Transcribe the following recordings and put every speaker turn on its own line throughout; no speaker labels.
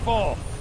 Careful!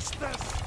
finish this!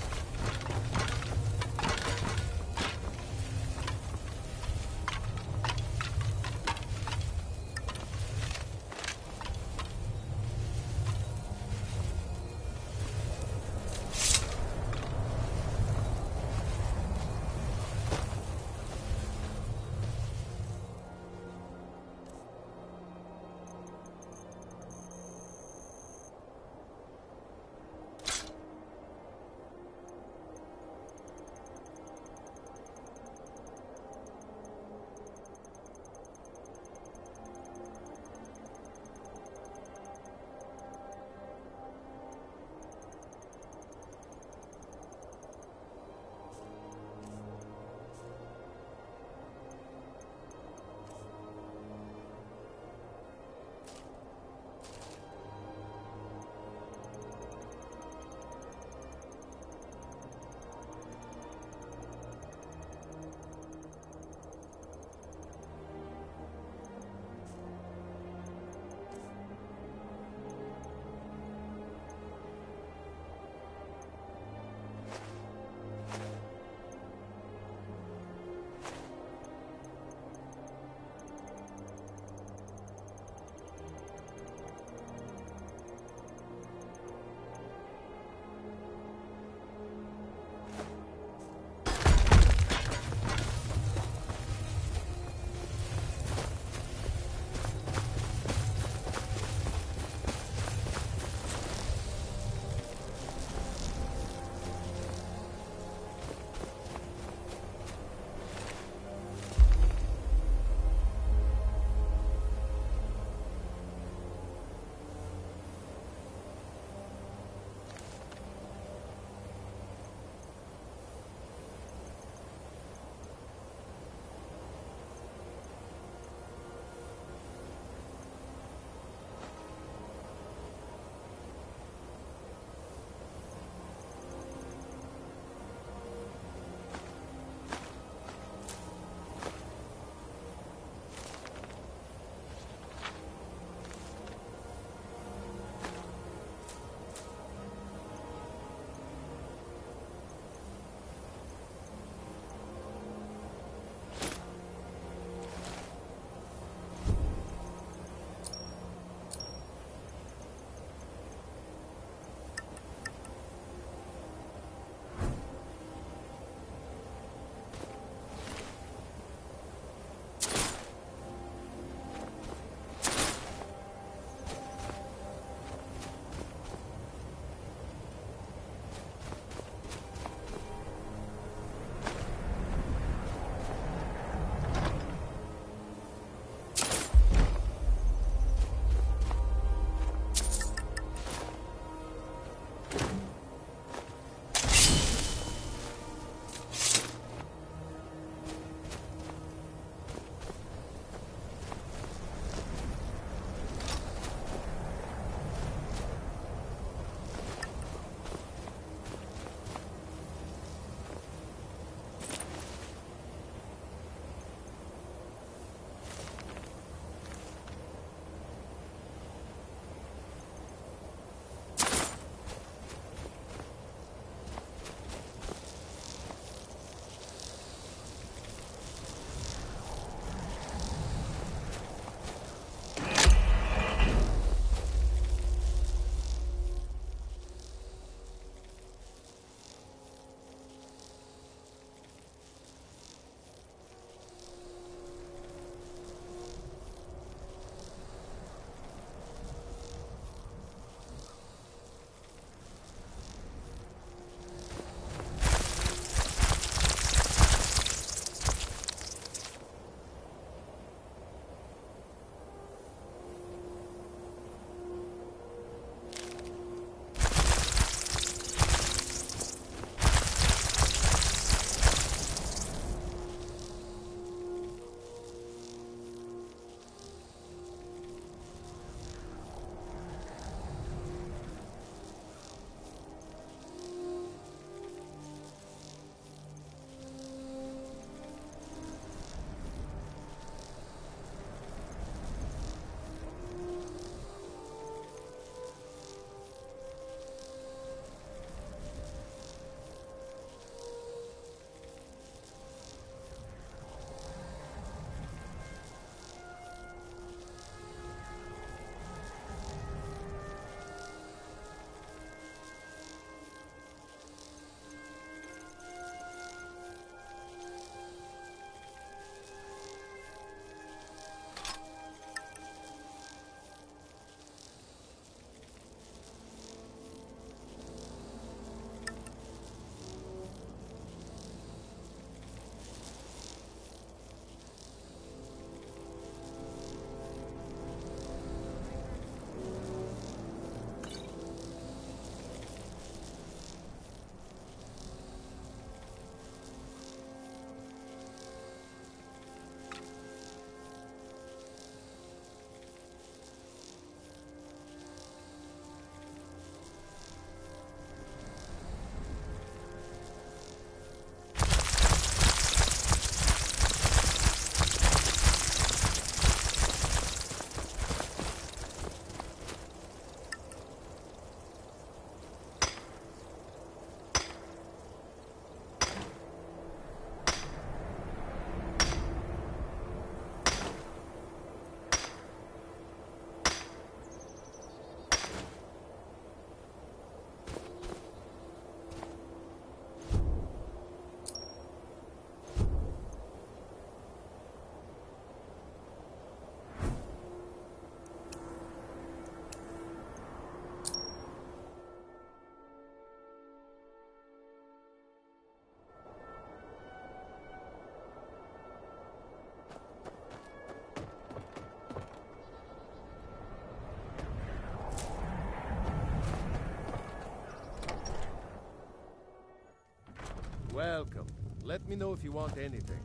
Welcome. Let me know if you want anything.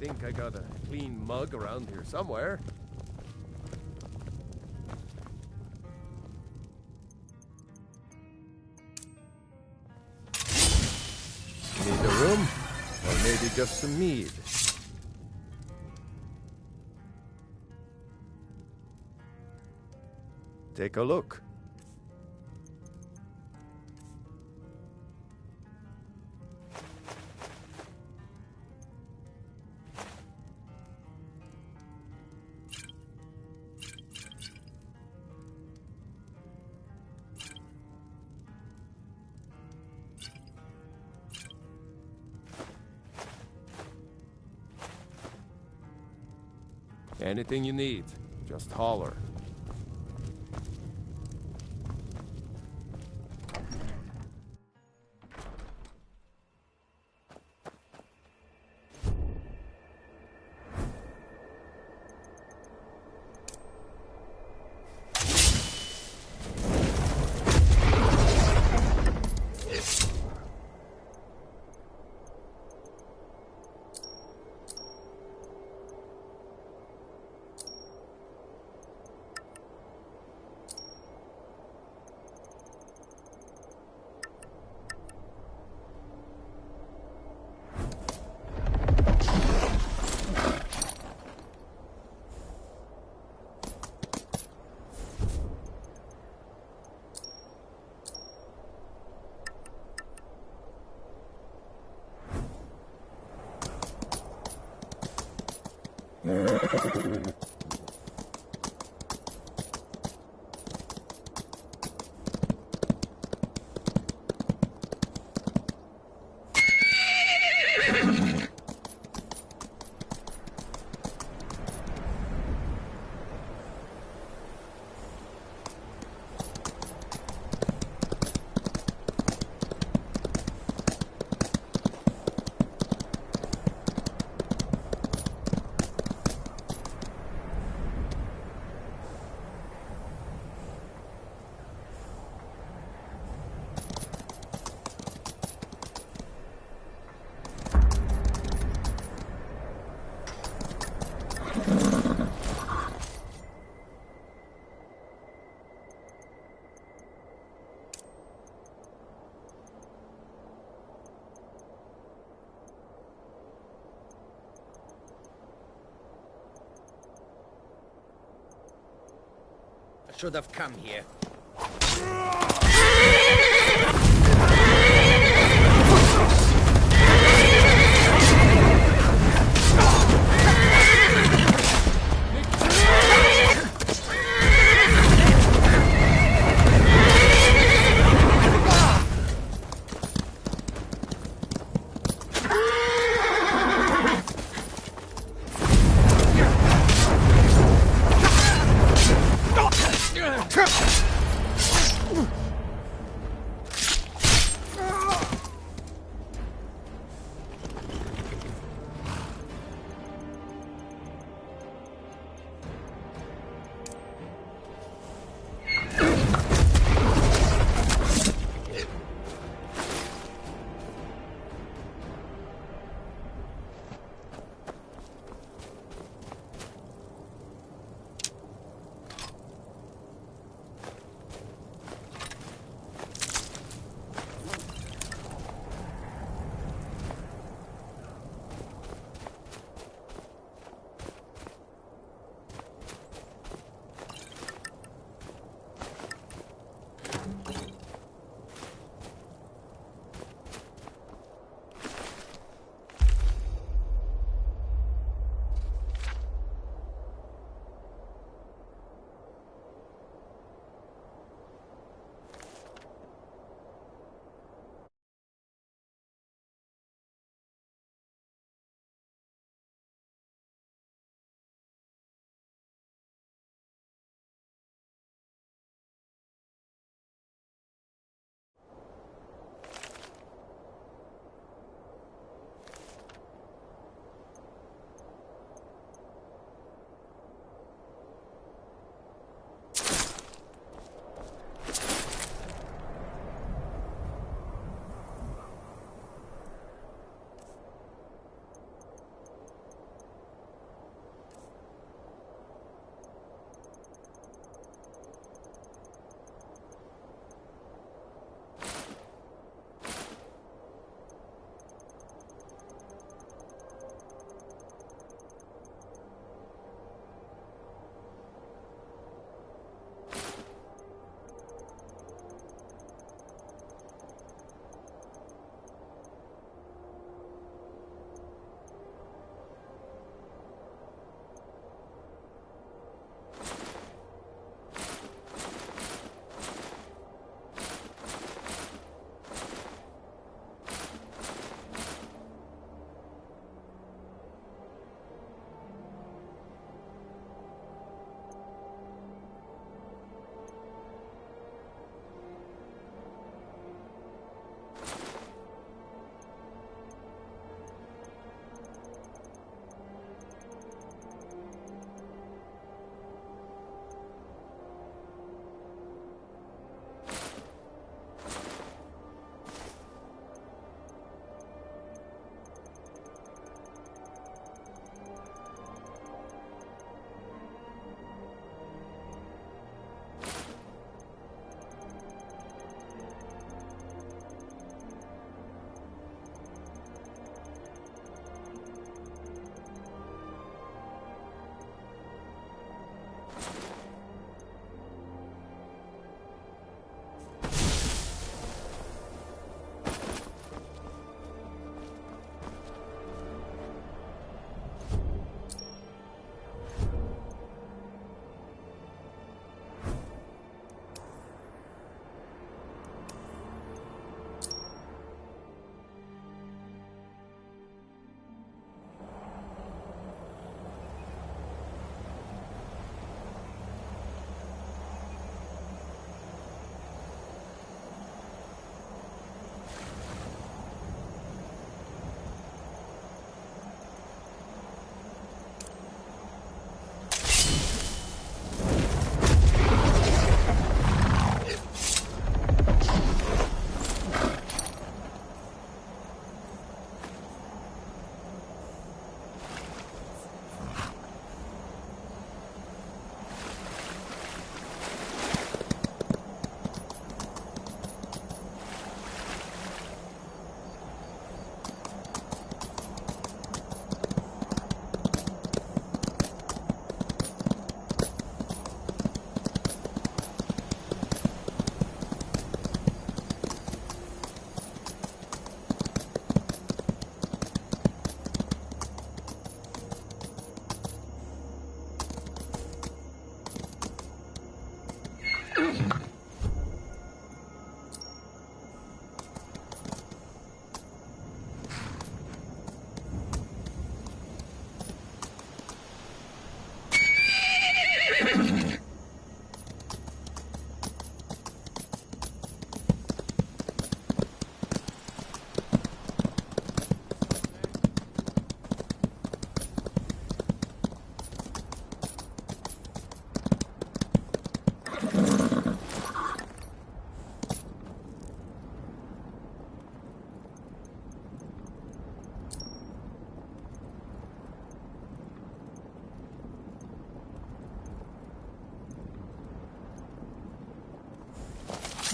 Think I got a clean mug around here somewhere. Need a room? Or maybe just some mead? Take a look. Anything you need, just holler.
Should have come here.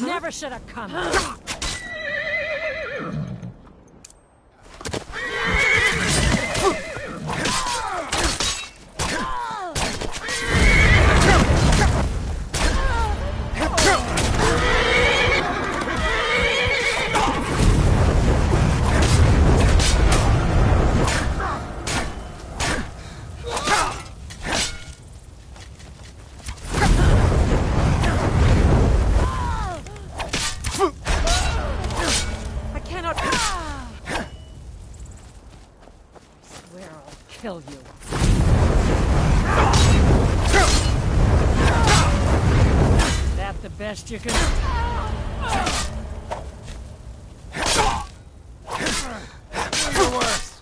Never should have come. Kill you. That the best you can
You're worse.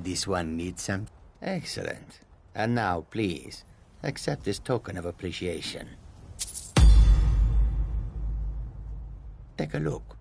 This one needs some? Excellent. And now, please, accept this token of appreciation. Take a look.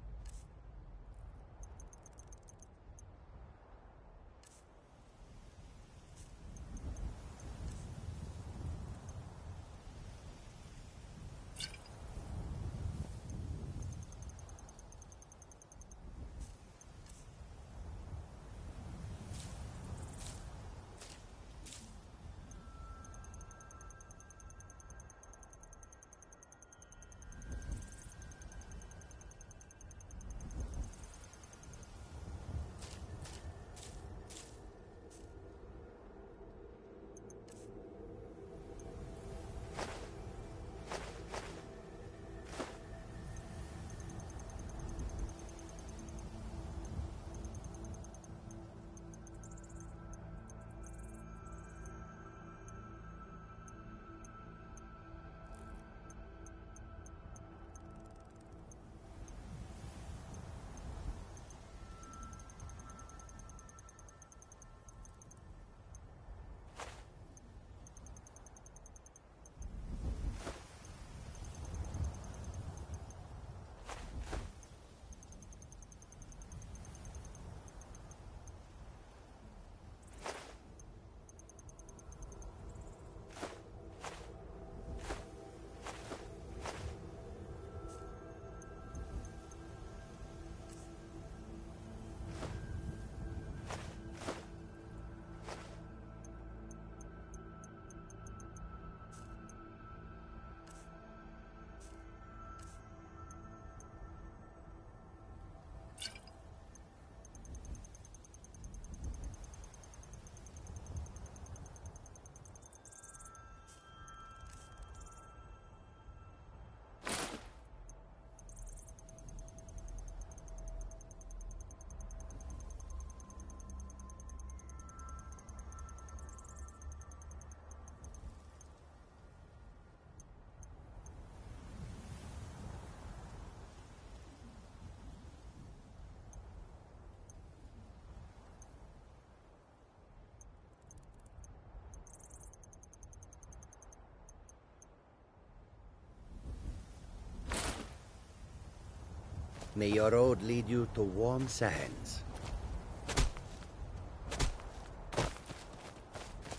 May your road lead you to warm sands.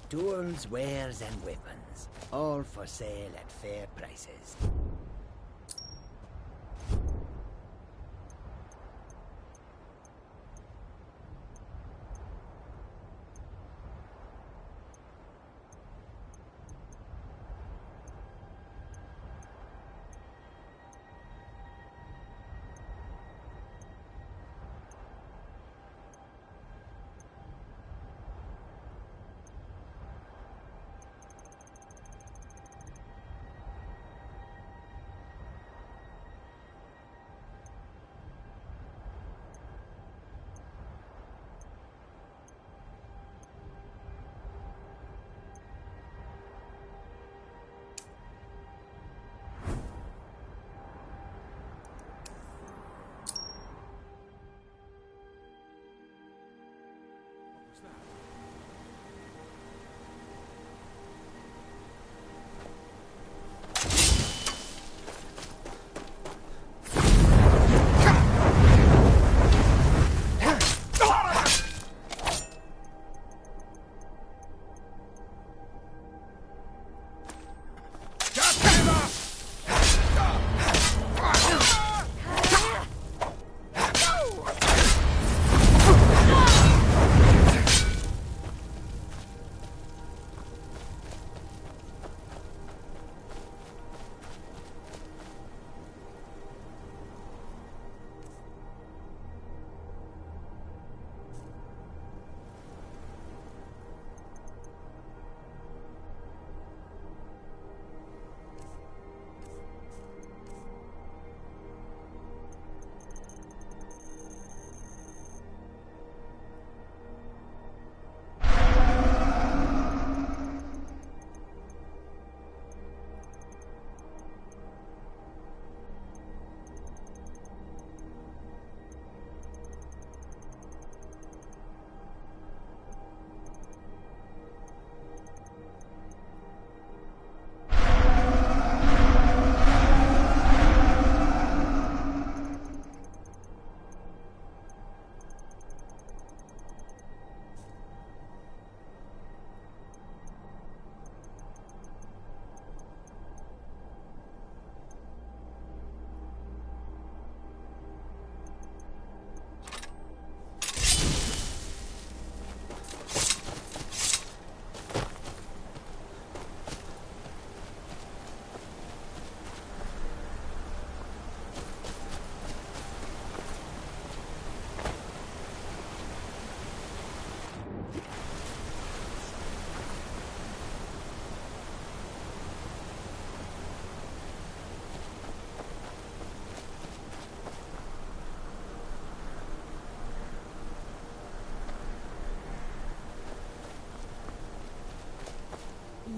Tools, wares, and weapons, all for sale at fair prices.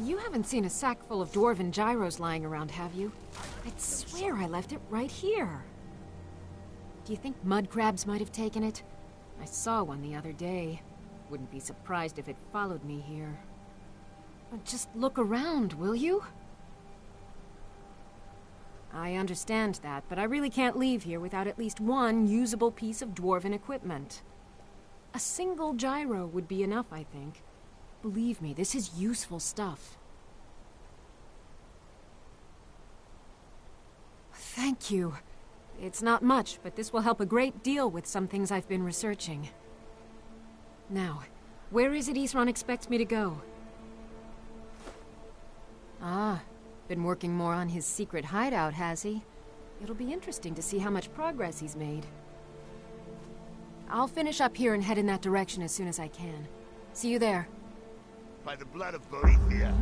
You haven't seen a sack full of dwarven gyros lying around, have you? I'd swear I left it right here. Do you think mud crabs might have taken it? I saw one the other day. Wouldn't be surprised if it followed me here. But just look around, will you? I understand that, but I really can't leave here without at least one usable piece of dwarven equipment. A single gyro would be enough, I think. Believe me, this is useful stuff. Thank you. It's not much, but this will help a great deal with some things I've been researching. Now, where is it Isran expects me to go? Ah, been working more on his secret hideout, has he? It'll be interesting to see how much progress he's made. I'll finish up here and head in that direction as soon as I can. See you there.
By the blood of Boethia.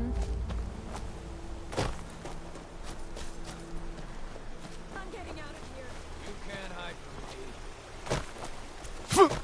I'm getting out of here.
You can't hide from me.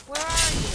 Where are you?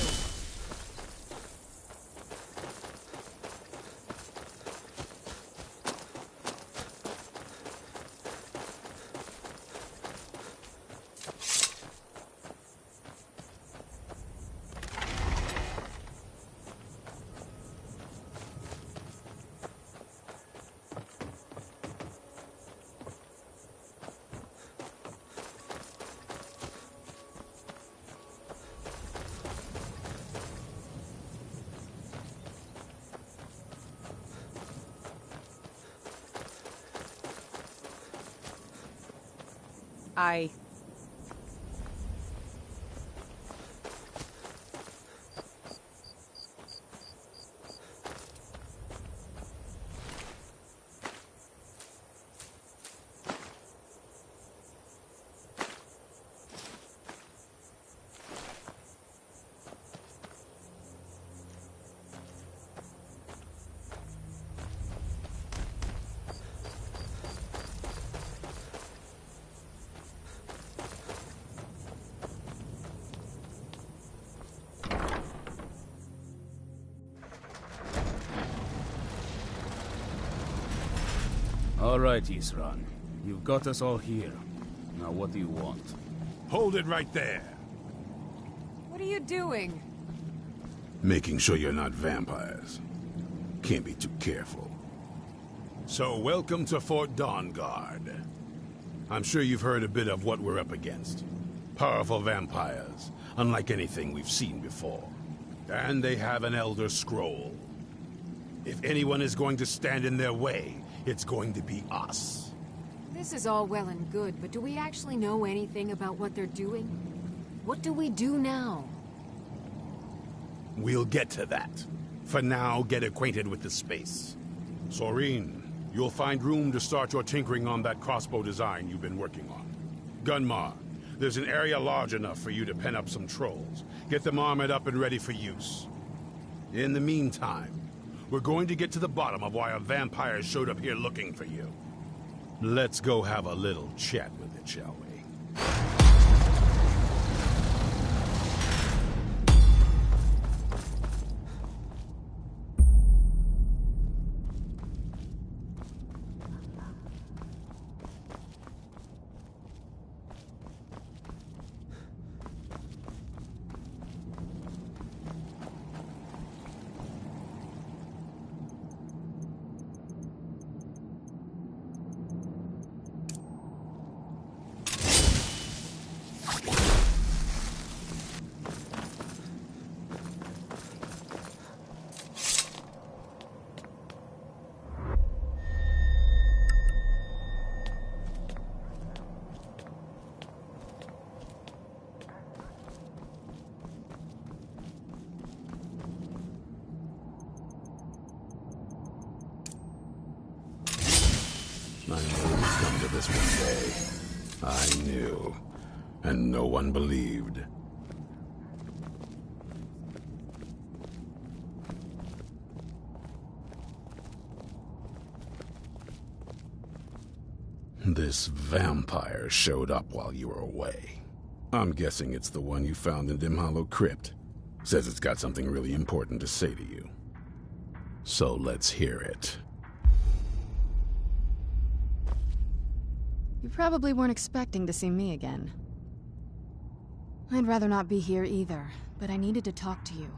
I...
All right, Isran. You've got us all here. Now what do you want?
Hold it right there.
What are you doing?
Making sure you're not vampires. Can't be too careful. So, welcome to Fort Dawnguard. I'm sure you've heard a bit of what we're up against. Powerful vampires, unlike anything we've seen before. And they have an Elder Scroll. If anyone is going to stand in their way, it's going to be us.
This is all well and good, but do we actually know anything about what they're doing? What do we do now?
We'll get to that. For now, get acquainted with the space. Soreen, you'll find room to start your tinkering on that crossbow design you've been working on. Gunmar, There's an area large enough for you to pen up some trolls. Get them armored up and ready for use. In the meantime, we're going to get to the bottom of why a vampire showed up here looking for you. Let's go have a little chat with it, shall we? I knew it would come to this one day. I knew. And no one believed. This vampire showed up while you were away. I'm guessing it's the one you found in Dim Hollow Crypt. Says it's got something really important to say to you. So let's hear it.
You probably weren't expecting to see me again. I'd rather not be here either, but I needed to talk to you.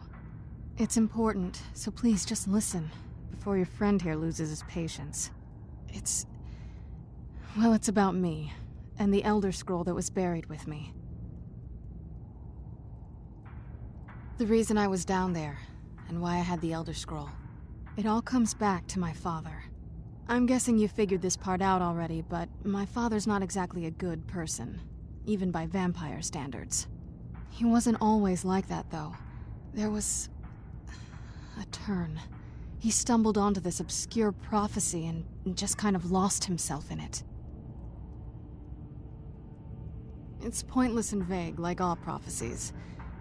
It's important, so please just listen, before your friend here loses his patience. Well, it's about me, and the Elder Scroll that was buried with me. The reason I was down there, and why I had the Elder Scroll. It all comes back to my father. I'm guessing you figured this part out already, but my father's not exactly a good person, even by vampire standards. He wasn't always like that, though. There was a turn. He stumbled onto this obscure prophecy and just kind of lost himself in it. It's pointless and vague, like all prophecies.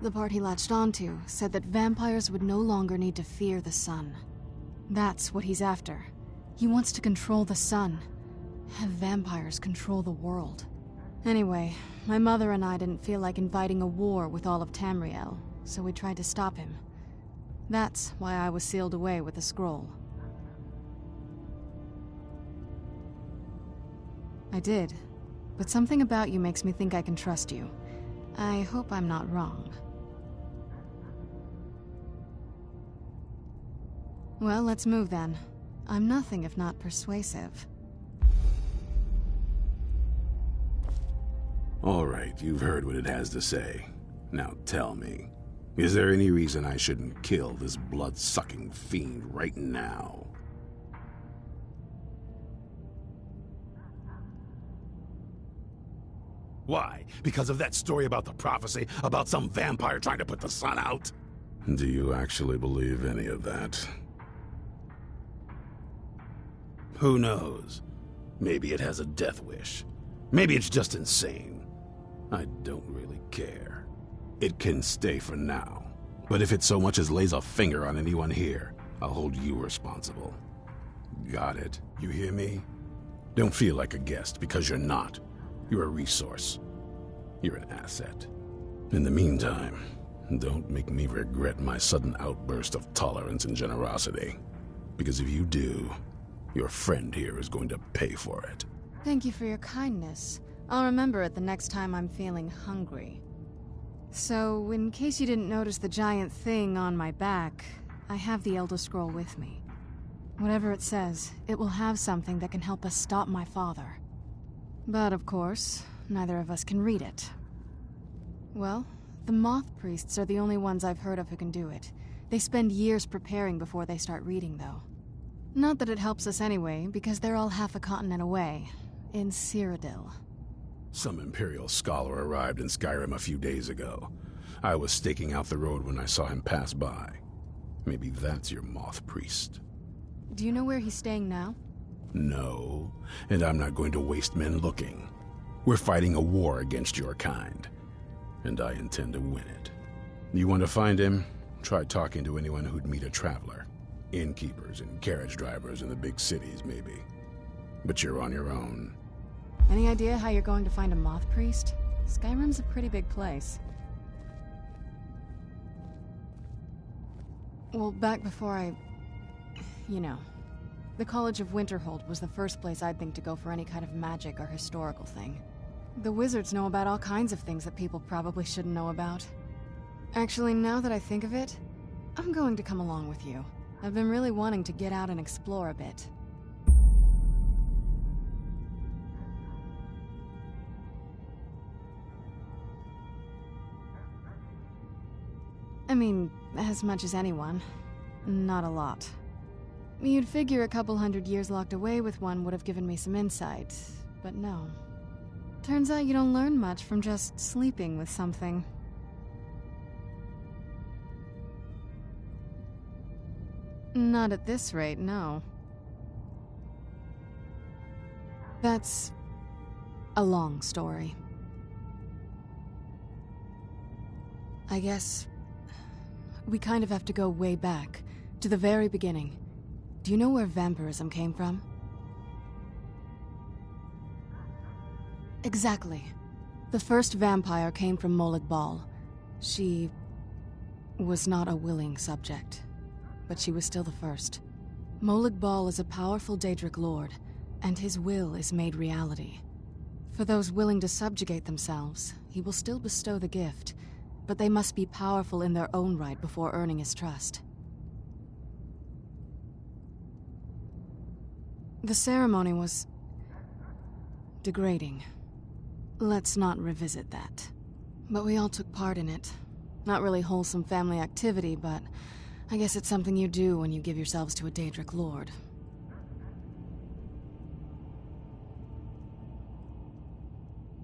The part he latched onto said that vampires would no longer need to fear the sun. That's what he's after. He wants to control the sun. Have vampires control the world. Anyway, my mother and I didn't feel like inviting a war with all of Tamriel, so we tried to stop him. That's why I was sealed away with the scroll. I did, but something about you makes me think I can trust you. I hope I'm not wrong. Well, let's move then. I'm nothing if not persuasive.
All right, you've heard what it has to say. Now tell me, is there any reason I shouldn't kill this blood-sucking fiend right now? Why? Because of that story about the prophecy? About some vampire trying to put the sun out? Do you actually believe any of that? Who knows? Maybe it has a death wish. Maybe it's just insane. I don't really care. It can stay for now. But if it so much as lays a finger on anyone here, I'll hold you responsible. Got it? You hear me? Don't feel like a guest, because you're not. You're a resource. You're an asset. In the meantime, don't make me regret my sudden outburst of tolerance and generosity. Because if you do, your friend here is going to pay for it.
Thank you for your kindness. I'll remember it the next time I'm feeling hungry. So, in case you didn't notice the giant thing on my back, I have the Elder Scroll with me. Whatever it says, it will have something that can help us stop my father. But of course, neither of us can read it. Well, the Moth Priests are the only ones I've heard of who can do it. They spend years preparing before they start reading, though. Not that it helps us anyway, because they're all half a continent away, in Cyrodiil.
Some Imperial scholar arrived in Skyrim a few days ago. I was staking out the road when I saw him pass by. Maybe that's your Moth Priest.
Do you know where he's staying now?
No, and I'm not going to waste men looking. We're fighting a war against your kind, and I intend to win it. You want to find him? Try talking to anyone who'd meet a traveler. Innkeepers and carriage drivers in the big cities, maybe. But you're on your own.
Any idea how you're going to find a moth priest? Skyrim's a pretty big place. Well, back before you know. The College of Winterhold was the first place I'd think to go for any kind of magic or historical thing. The wizards know about all kinds of things that people probably shouldn't know about. Actually, now that I think of it, I'm going to come along with you. I've been really wanting to get out and explore a bit. I mean, as much as anyone. Not a lot. You'd figure a couple 100 years locked away with one would have given me some insight, but no. Turns out you don't learn much from just sleeping with something. Not at this rate, no. That's a long story. I guess we kind of have to go way back, to the very beginning. Do you know where vampirism came from? Exactly. The first vampire came from Molag Bal. She was not a willing subject, but she was still the first. Molag Bal is a powerful Daedric lord, and his will is made reality. For those willing to subjugate themselves, he will still bestow the gift, but they must be powerful in their own right before earning his trust. The ceremony was degrading. Let's not revisit that. But we all took part in it. Not really wholesome family activity, but I guess it's something you do when you give yourselves to a Daedric lord.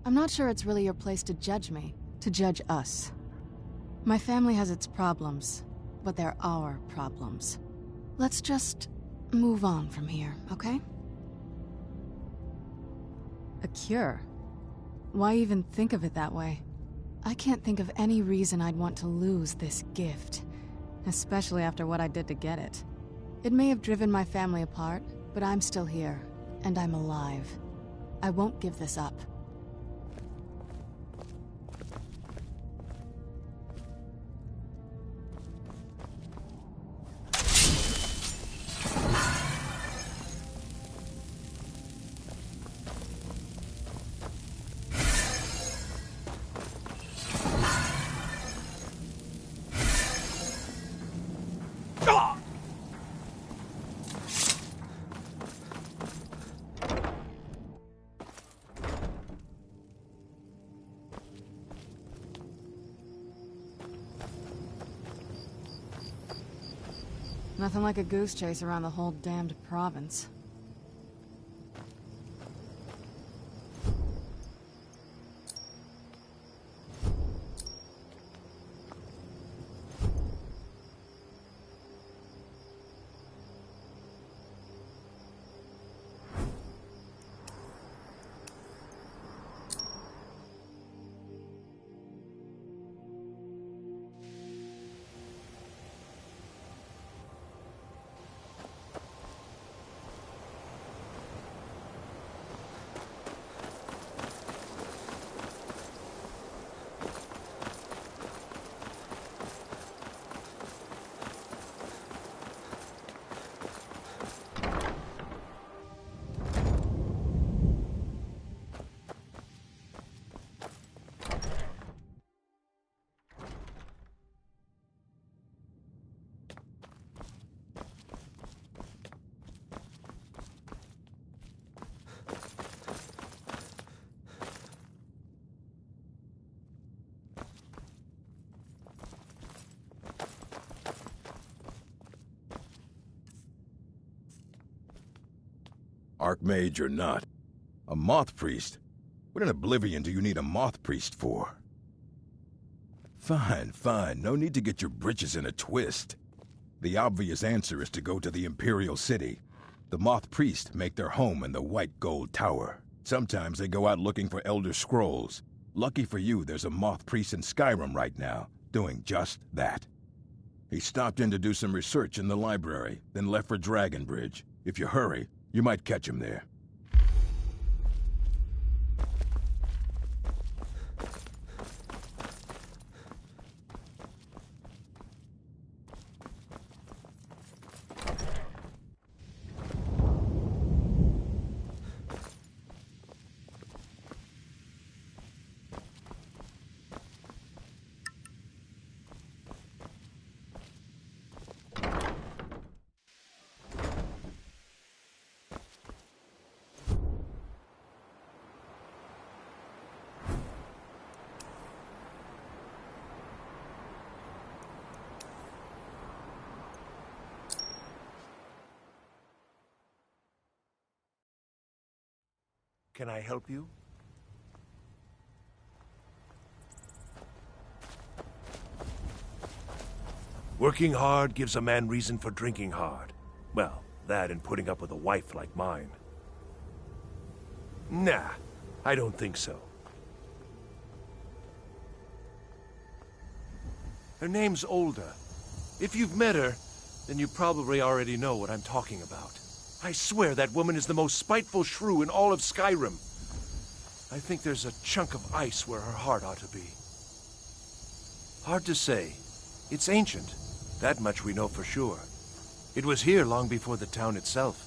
I'm not sure it's really your place to judge me, to judge us. My family has its problems, but they're our problems. Let's just move on from here, okay? A cure? Why even think of it that way? I can't think of any reason I'd want to lose this gift, especially after what I did to get it. It may have driven my family apart, but I'm still here, and I'm alive. I won't give this up. Nothing like a goose chase around the whole damned province.
Archmage or not, a moth priest? What in Oblivion do you need a moth priest for? Fine, fine. No need to get your britches in a twist. The obvious answer is to go to the Imperial City. The moth priest make their home in the White Gold Tower. Sometimes they go out looking for Elder Scrolls. Lucky for you, there's a moth priest in Skyrim right now, doing just that. He stopped in to do some research in the library, then left for Dragonbridge. If you hurry, you might catch him there.
Can I help you? Working hard gives a man reason for drinking hard. Well, that and putting up with a wife like mine. Nah, I don't think so. Her name's Olda. If you've met her, then you probably already know what I'm talking about. I swear that woman is the most spiteful shrew in all of Skyrim. I think there's a chunk of ice where her heart ought to be. Hard to say. It's ancient. That much we know for sure. It was here long before the town itself.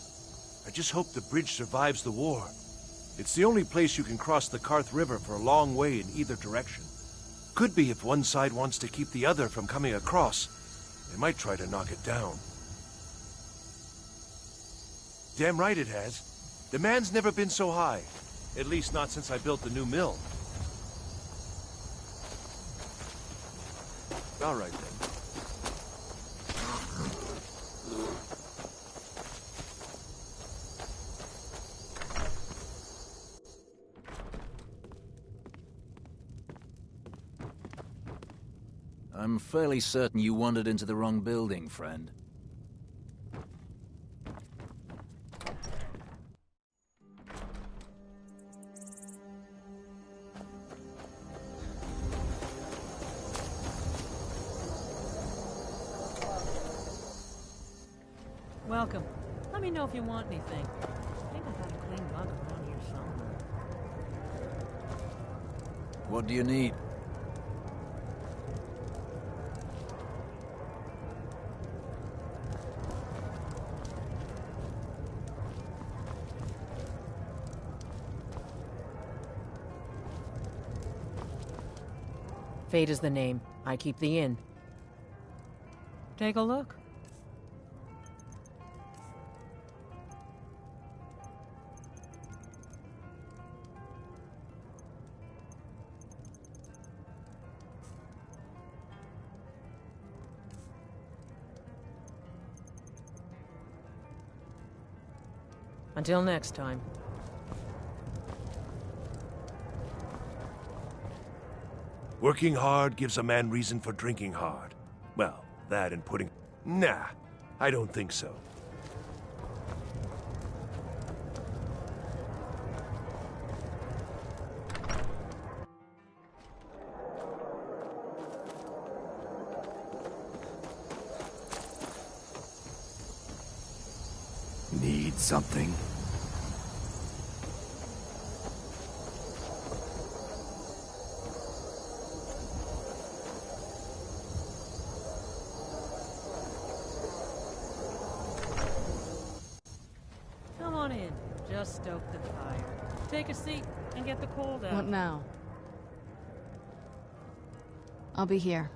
I just hope the bridge survives the war. It's the only place you can cross the Karth River for a long way in either direction. Could be if one side wants to keep the other from coming across. They might try to knock it down. Damn right it has. Demand's never been so high. At least not since I built the new mill. All right then.
I'm fairly certain you wandered into the wrong building, friend.
Welcome. Let me know if you want anything. I think I got a clean mug around here somewhere.
What do you need?
Fate is the name. I keep the inn. Take a look. Until next time.
Working hard gives a man reason for drinking hard. Well, that and putting... Nah, I don't think so.
Need something?
Come on in. Just stoke the fire. Take a seat and get the cold out.
What now? I'll be here.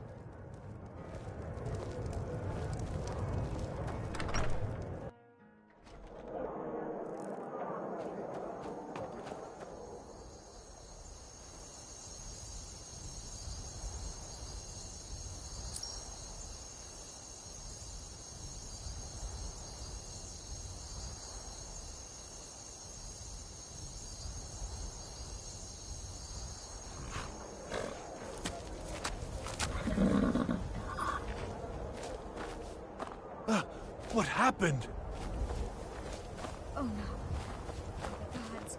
What happened?
Oh no. Gods.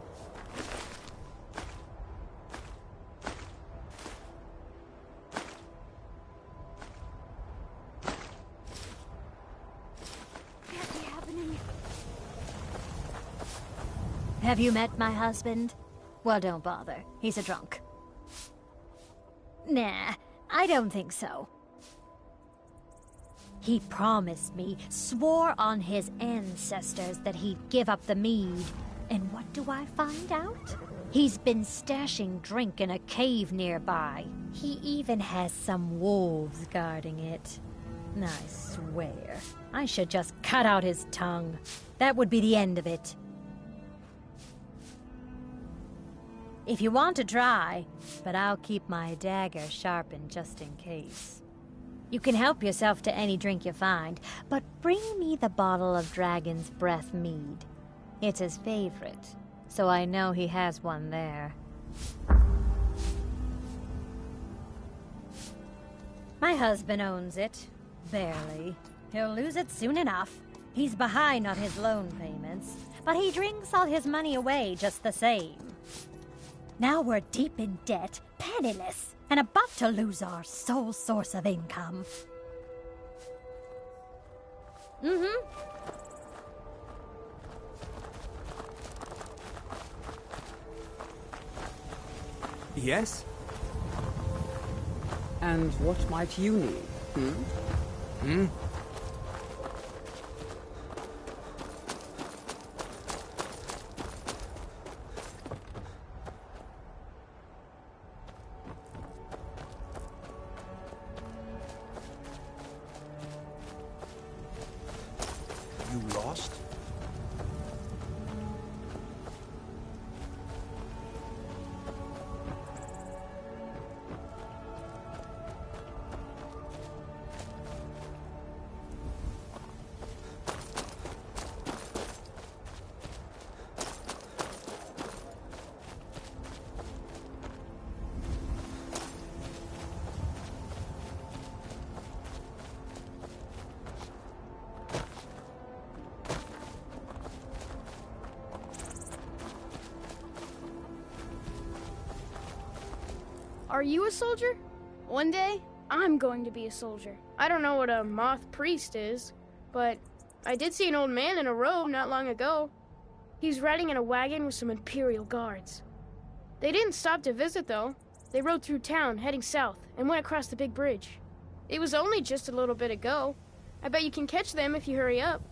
Have you met my husband? Well, don't bother. He's a drunk. Nah, I don't think so. He promised me, swore on his ancestors that he'd give up the mead. And what do I find out? He's been stashing drink in a cave nearby. He even has some wolves guarding it. I swear, I should just cut out his tongue. That would be the end of it. If you want to try, but I'll keep my dagger sharpened just in case. You can help yourself to any drink you find, but bring me the bottle of Dragon's Breath mead. It's his favorite, so I know he has one there. My husband owns it. Barely. He'll lose it soon enough. He's behind on his loan payments, but he drinks all his money away just the same. Now we're deep in debt, penniless, and about to lose our sole source of income.
Yes? And what might you need?
You lost?
Are you a soldier? One day, I'm going to be a soldier. I don't know what a moth priest is, but I did see an old man in a robe not long ago. He's riding in a wagon with some Imperial guards. They didn't stop to visit, though. They rode through town, heading south, and went across the big bridge. It was only just a little bit ago. I bet you can catch them if you hurry up.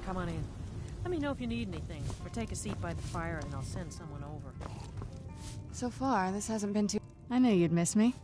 Come on in. Let me know if you need anything, or take a seat by the fire and I'll send someone over.
So far, this hasn't been too... I knew you'd miss me.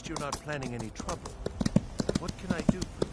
You're not planning any trouble. What can I do for you?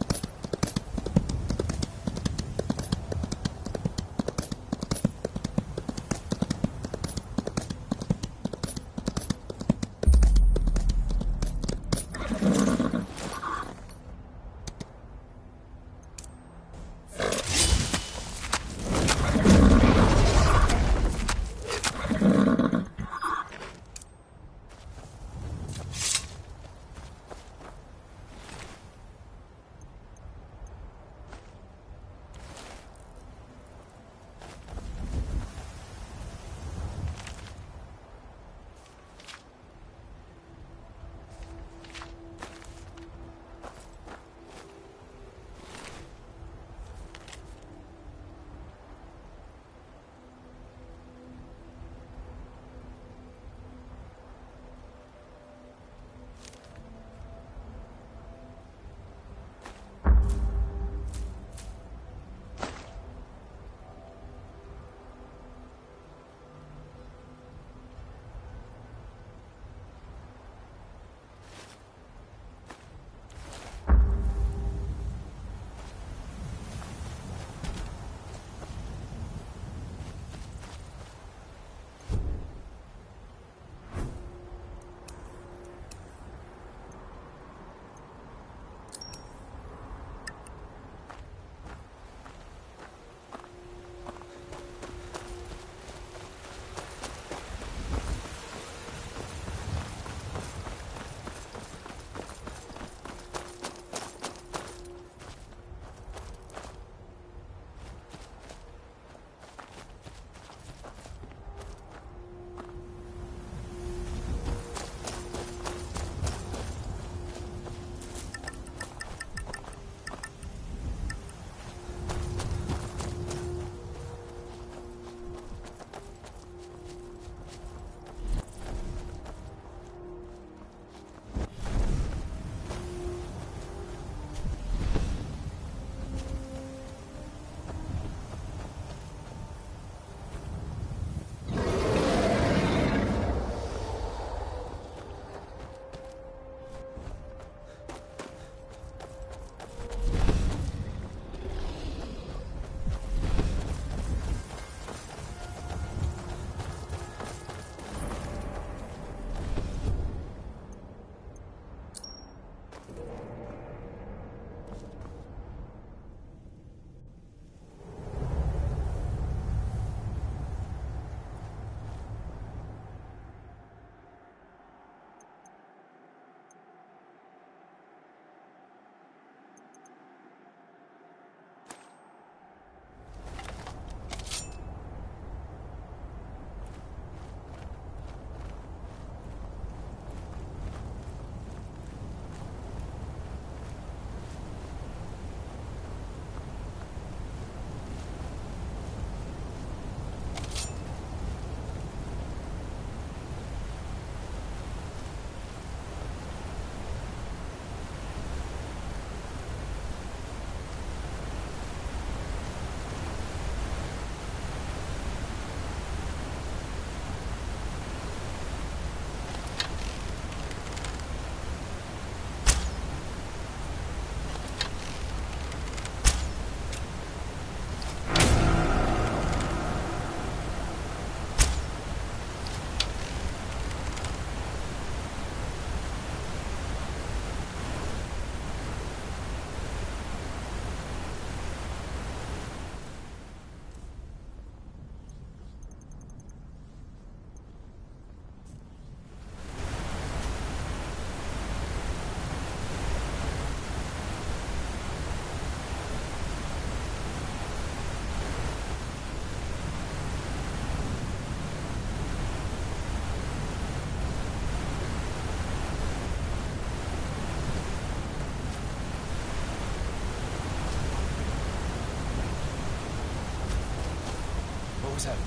closer.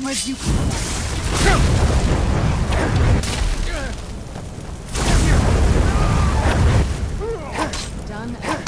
Where'd you done and done.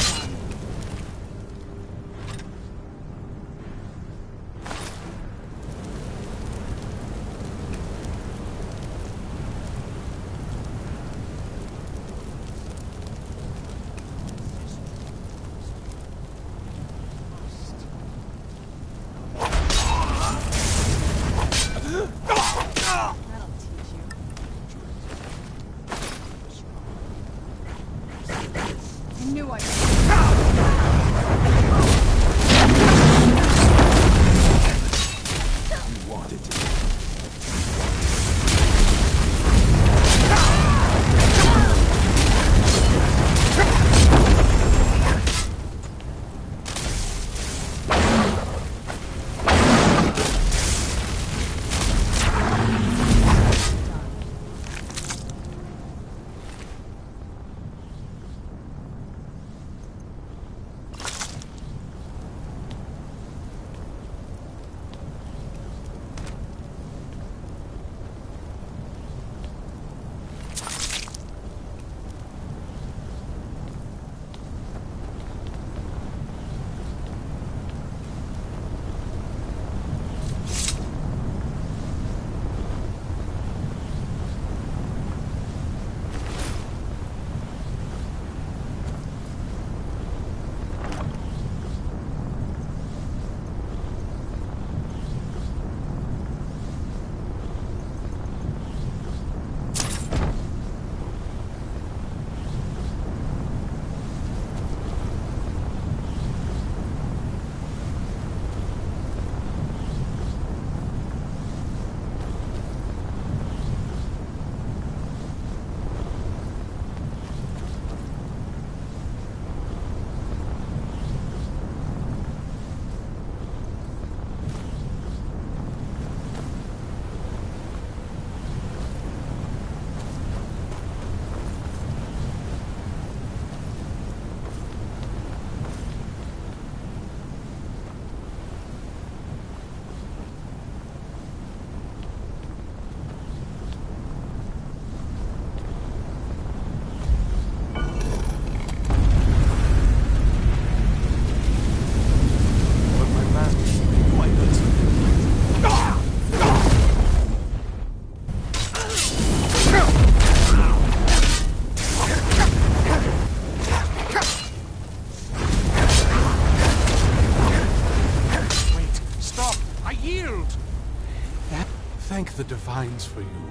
Thank the Divines for you.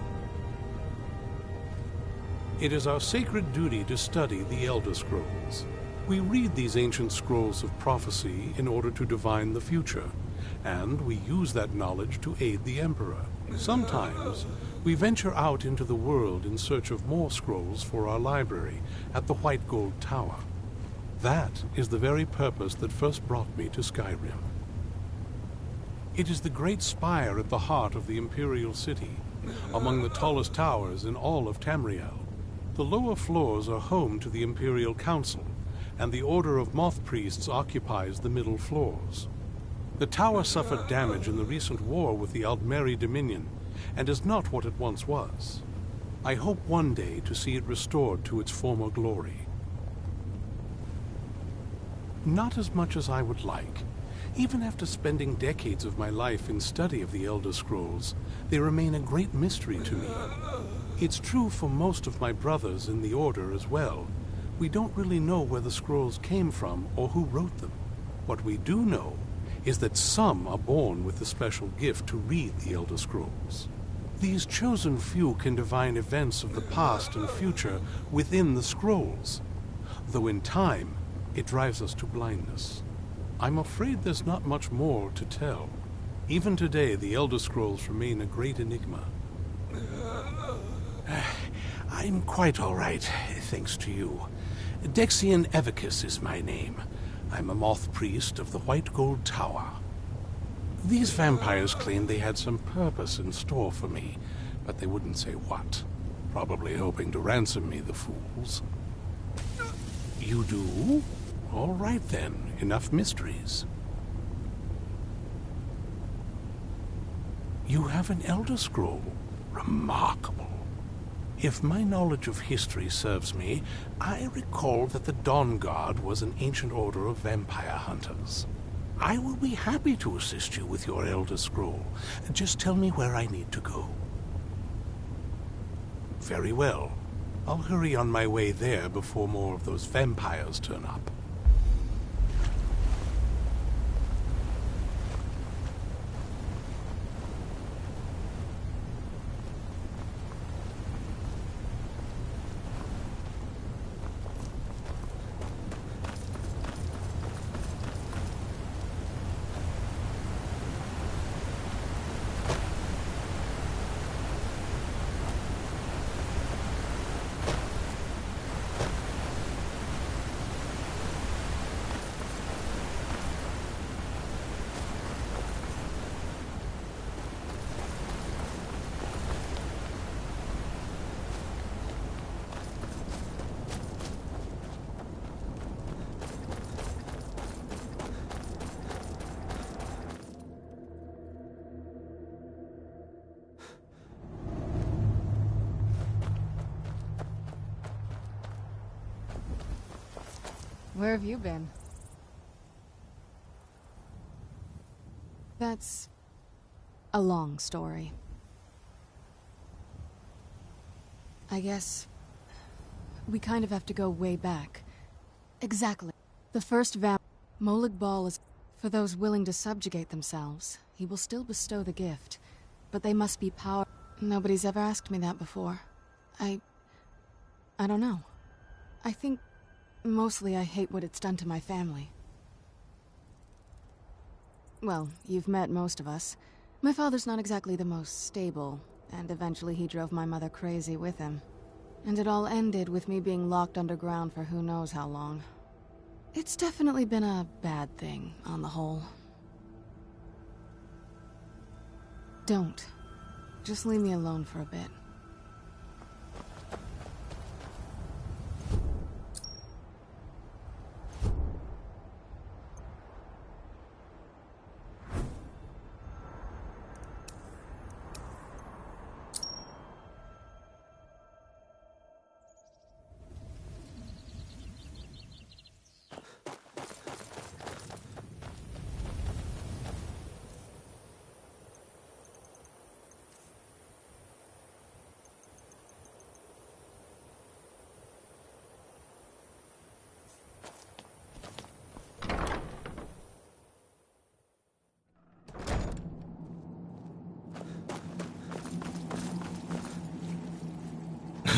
It is our sacred duty to study the Elder Scrolls. We read these ancient scrolls of prophecy in order to divine the future, and we use that knowledge to aid the Emperor. Sometimes, we venture out into the world in search of more scrolls for our library at the White Gold Tower. That is the very purpose that first brought me to Skyrim. It is the great spire at the heart of the Imperial City, among the tallest towers in all of Tamriel. The lower floors are home to the Imperial Council, and the Order of Moth Priests occupies the middle floors. The tower suffered damage in the recent war with the Aldmeri Dominion, and is not what it once was. I hope one day to see it restored to its former glory. Not as much as I would like. Even after spending decades of my life in study of the Elder Scrolls, they remain a great mystery to me. It's true for most of my brothers in the Order as well. We don't really know where the scrolls came from or who wrote them. What we do know is that some are born with the special gift to read the Elder Scrolls. These chosen few can divine events of the past and future within the scrolls, though in time it drives us to blindness. I'm afraid there's not much more to tell. Even today, the Elder Scrolls remain a great enigma. I'm quite all right, thanks to you. Dexian Evicus is my name. I'm a moth priest of the White Gold Tower. These vampires claimed they had some purpose in store for me, but they wouldn't say what. Probably hoping to ransom me, the fools. You do? All right then, enough mysteries. You have an Elder Scroll. Remarkable. If my knowledge of history serves me, I recall that the Dawn Guard was an ancient order of vampire hunters. I will be happy to assist you with your Elder Scroll. Just tell me where I need to go. Very well. I'll hurry on my way there before more of those vampires turn up.
Where have you been? That's a long story. I guess we kind of have to go way back. Exactly. The first Molag Bal is for those willing to subjugate themselves. He will still bestow the gift, but they must be powerful. Nobody's ever asked me that before. I don't know. I think mostly I hate what it's done to my family. Well, you've met most of us. My father's not exactly the most stable, and eventually he drove my mother crazy with him. And it all ended with me being locked underground for who knows how long. It's definitely been a bad thing, on the whole. Don't. Just leave me alone for a bit.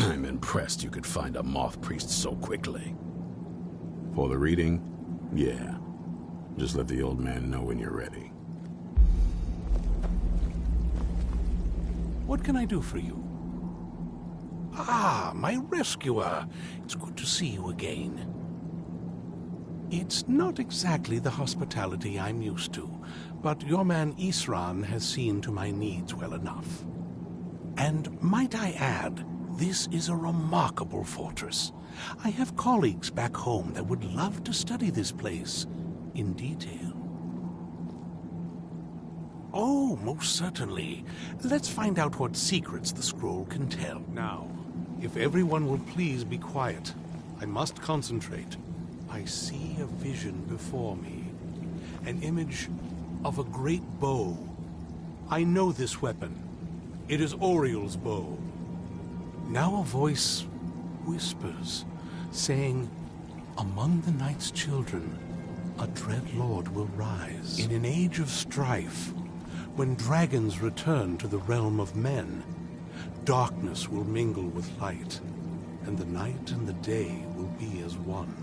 I'm impressed you could find a moth priest so quickly. For the reading? Yeah. Just let the old man know when you're ready.
What can I do for you? Ah, my rescuer. It's good to see you again. It's not exactly the hospitality I'm used to, but your man Isran has seen to my needs well enough. And might I add, this is a remarkable fortress. I have colleagues back home that would love to study this place in detail. Oh, most certainly. Let's find out what secrets the scroll can tell. Now, if everyone will please be quiet, I must concentrate. I see a vision before me. An image of a great bow. I know this weapon. It is Oriel's bow. Now a voice whispers, saying, "Among the night's children, a dread lord will rise. In an age of strife, when dragons return to the realm of men, darkness will mingle with light, and the night and the day will be as one."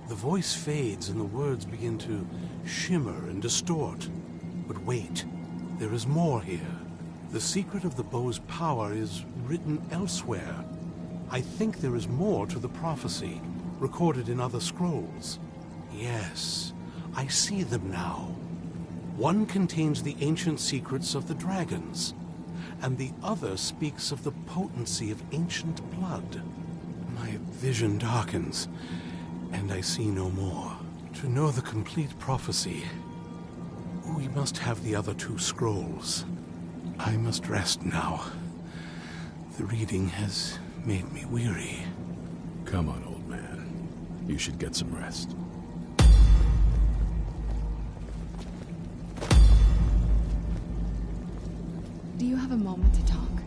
The voice fades and the words begin to shimmer and distort. But wait, there is more here. The secret of the bow's power is written elsewhere. I think there is more to the prophecy, recorded in other scrolls. Yes, I see them now. One contains the ancient secrets of the dragons, and the other speaks of the potency of ancient blood. My vision darkens, and I see no more. To know the complete prophecy, we must have the other two scrolls. I must rest now. The reading has made me weary.
Come on, old man. You should get some rest.
Do you have a moment to talk?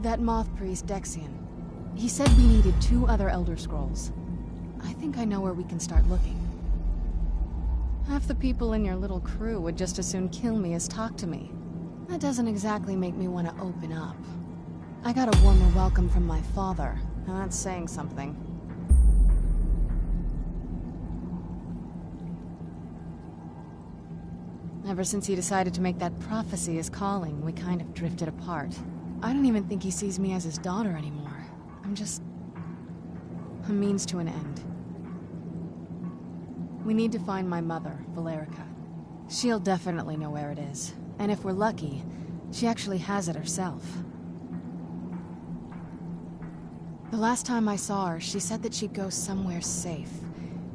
That moth priest, Dexian, he said we needed 2 other Elder Scrolls. I think I know where we can start looking. Half the people in your little crew would just as soon kill me as talk to me. That doesn't exactly make me want to open up. I got a warmer welcome from my father, and that's saying something. Ever since he decided to make that prophecy his calling, we kind of drifted apart. I don't even think he sees me as his daughter anymore. I'm just a means to an end. We need to find my mother, Valerica. She'll definitely know where it is. And if we're lucky, she actually has it herself. The last time I saw her, she said that she'd go somewhere safe.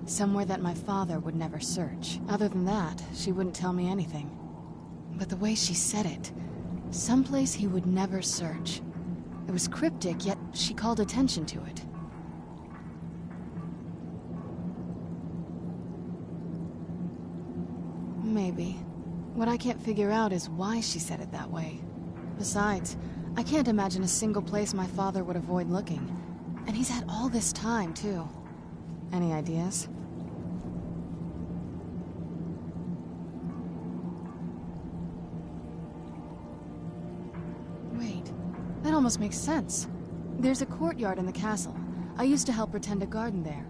Somewhere that my father would never search. Other than that, she wouldn't tell me anything. But the way she said it, someplace he would never search. It was cryptic, yet she called attention to it. Maybe. What I can't figure out is why she said it that way. Besides, I can't imagine a single place my father would avoid looking. And he's had all this time, too. Any ideas? Wait, that almost makes sense. There's a courtyard in the castle. I used to help her tend a garden there.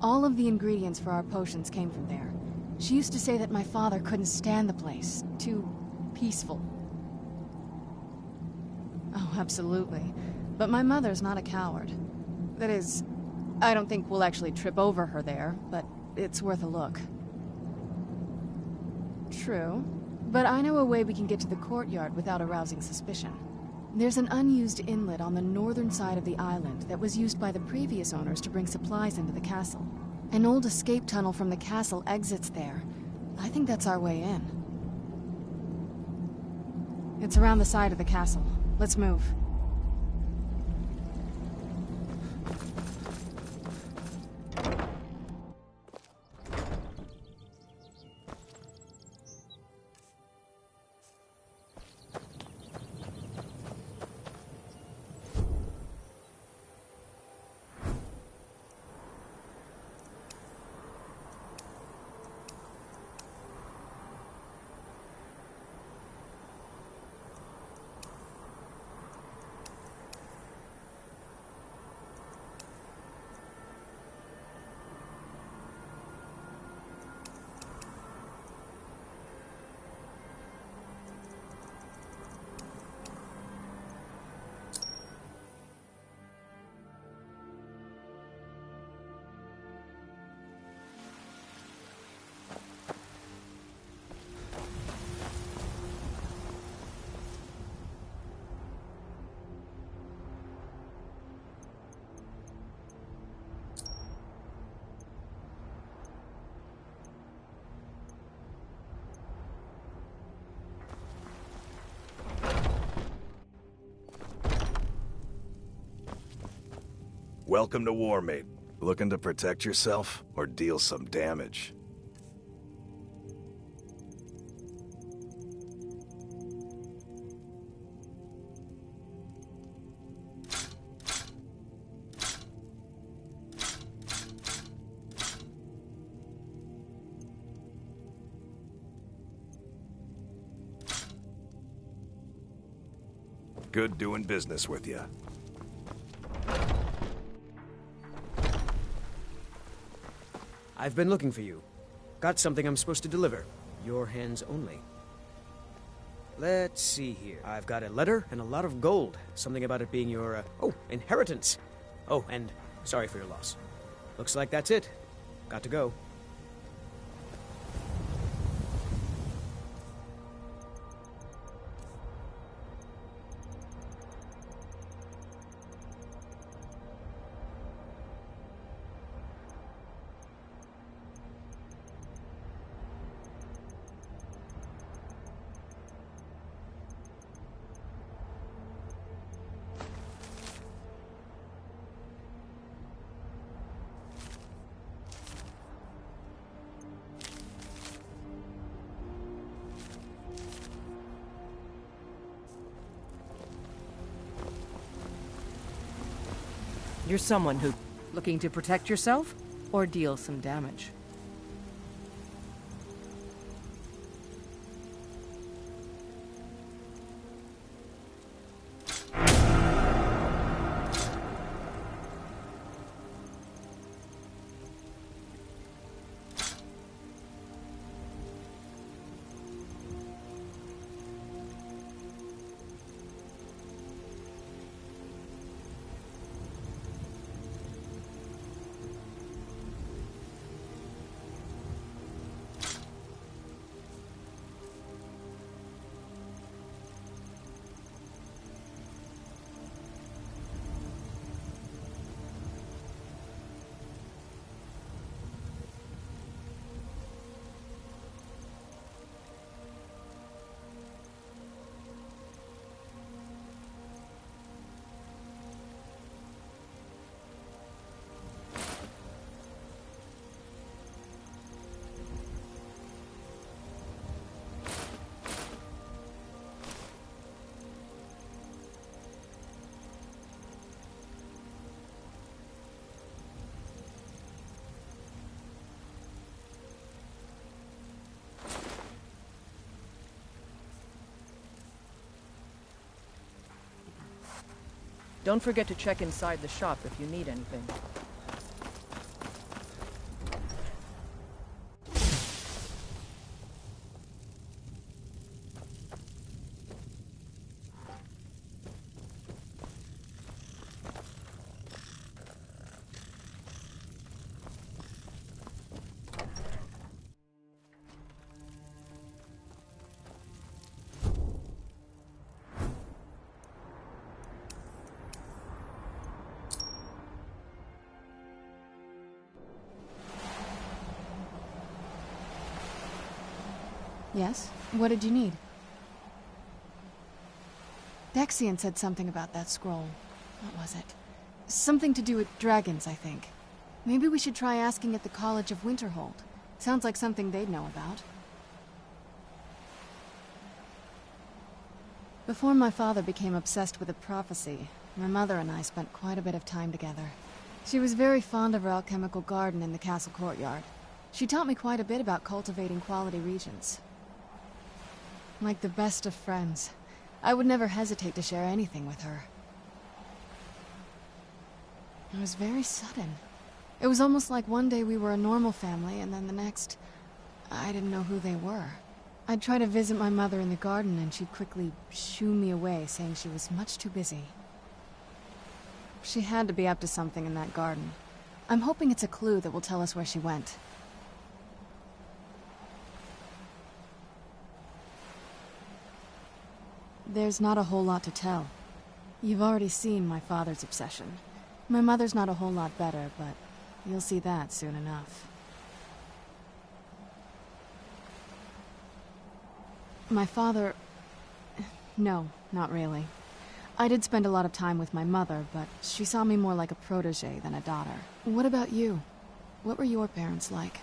All of the ingredients for our potions came from there. She used to say that my father couldn't stand the place. Too peaceful. Oh, absolutely. But my mother's not a coward. That is, I don't think we'll actually trip over her there, but it's worth a look. True. But I know a way we can get to the courtyard without arousing suspicion. There's an unused inlet on the northern side of the island that was used by the previous owners to bring supplies into the castle. An old escape tunnel from the castle exits there. I think that's our way in. It's around the side of the castle. Let's move.
Welcome to War, mate. Looking to protect yourself or deal some damage? Good doing business with you.
I've been looking for you. Got something I'm supposed to deliver. Your hands only. Let's see here. I've got a letter and a lot of gold. Something about it being your, inheritance. Oh, and sorry for your loss. Looks like that's it. Got to go.
You're someone who... looking to protect yourself? Or deal some damage? Don't forget to check inside the shop if you need anything.
Yes? What did you need? Dexian said something about that scroll. What was it? Something to do with dragons, I think. Maybe we should try asking at the College of Winterhold. Sounds like something they'd know about. Before my father became obsessed with a prophecy, my mother and I spent quite a bit of time together. She was very fond of her alchemical garden in the castle courtyard. She taught me quite a bit about cultivating quality regions. Like the best of friends, I would never hesitate to share anything with her. It was very sudden. It was almost like one day we were a normal family, and then the next, I didn't know who they were. I'd try to visit my mother in the garden, and she'd quickly shoo me away, saying she was much too busy. She had to be up to something in that garden. I'm hoping it's a clue that will tell us where she went. There's not a whole lot to tell. You've already seen my father's obsession. My mother's not a whole lot better, but you'll see that soon enough. My father... No, not really. I did spend a lot of time with my mother, but she saw me more like a protege than a daughter. What about you? What were your parents like?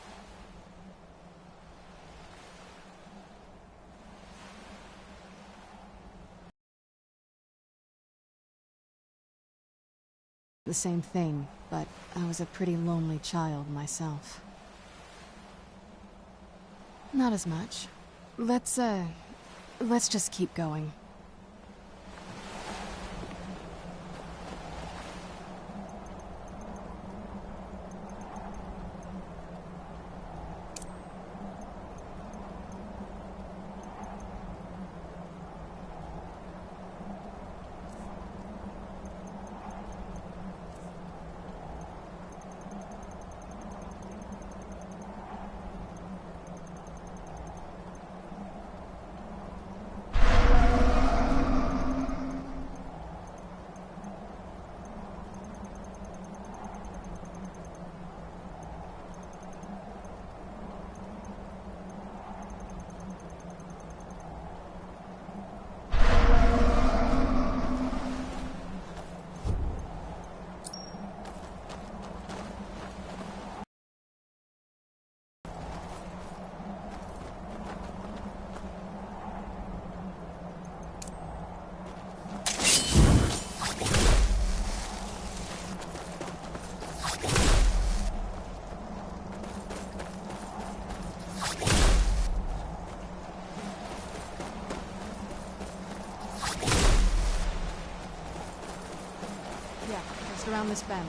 The same thing, but I was a pretty lonely child myself. Not as much. Let's just keep going. around this bend.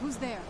Who's there?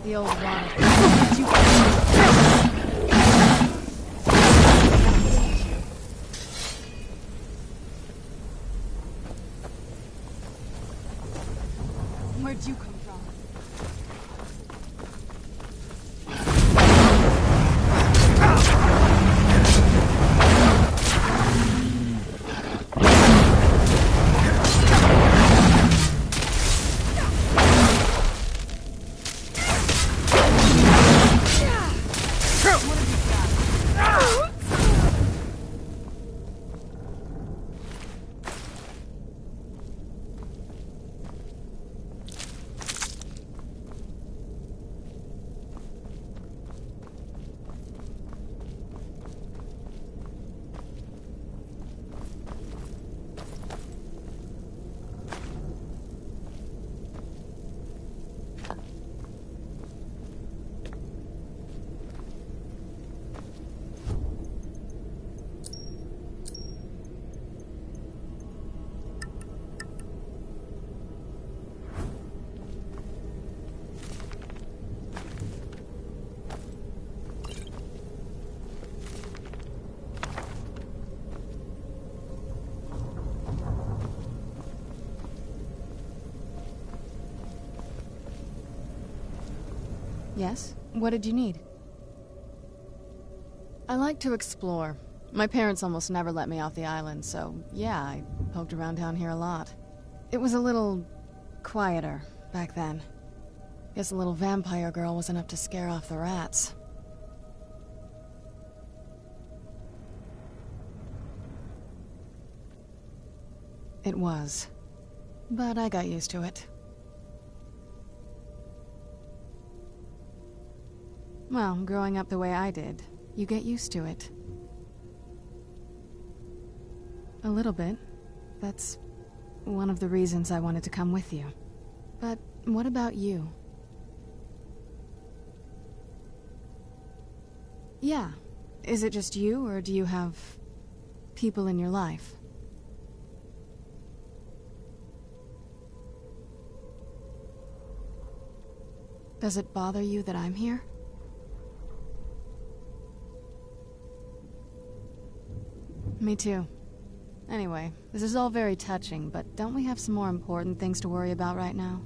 The old one. Where'd you come from? Yes? What did you need? I like to explore. My parents almost never let me off the island, so yeah, I poked around down here a lot. It was a little quieter back then. Guess a little vampire girl was enough to scare off the rats. It was. But I got used to it. Well, growing up the way I did, you get used to it. A little bit. That's one of the reasons I wanted to come with you. But what about you? Yeah. Is it just you, or do you have people in your life? Does it bother you that I'm here? Me too. Anyway, this is all very touching, but don't we have some more important things to worry about right now?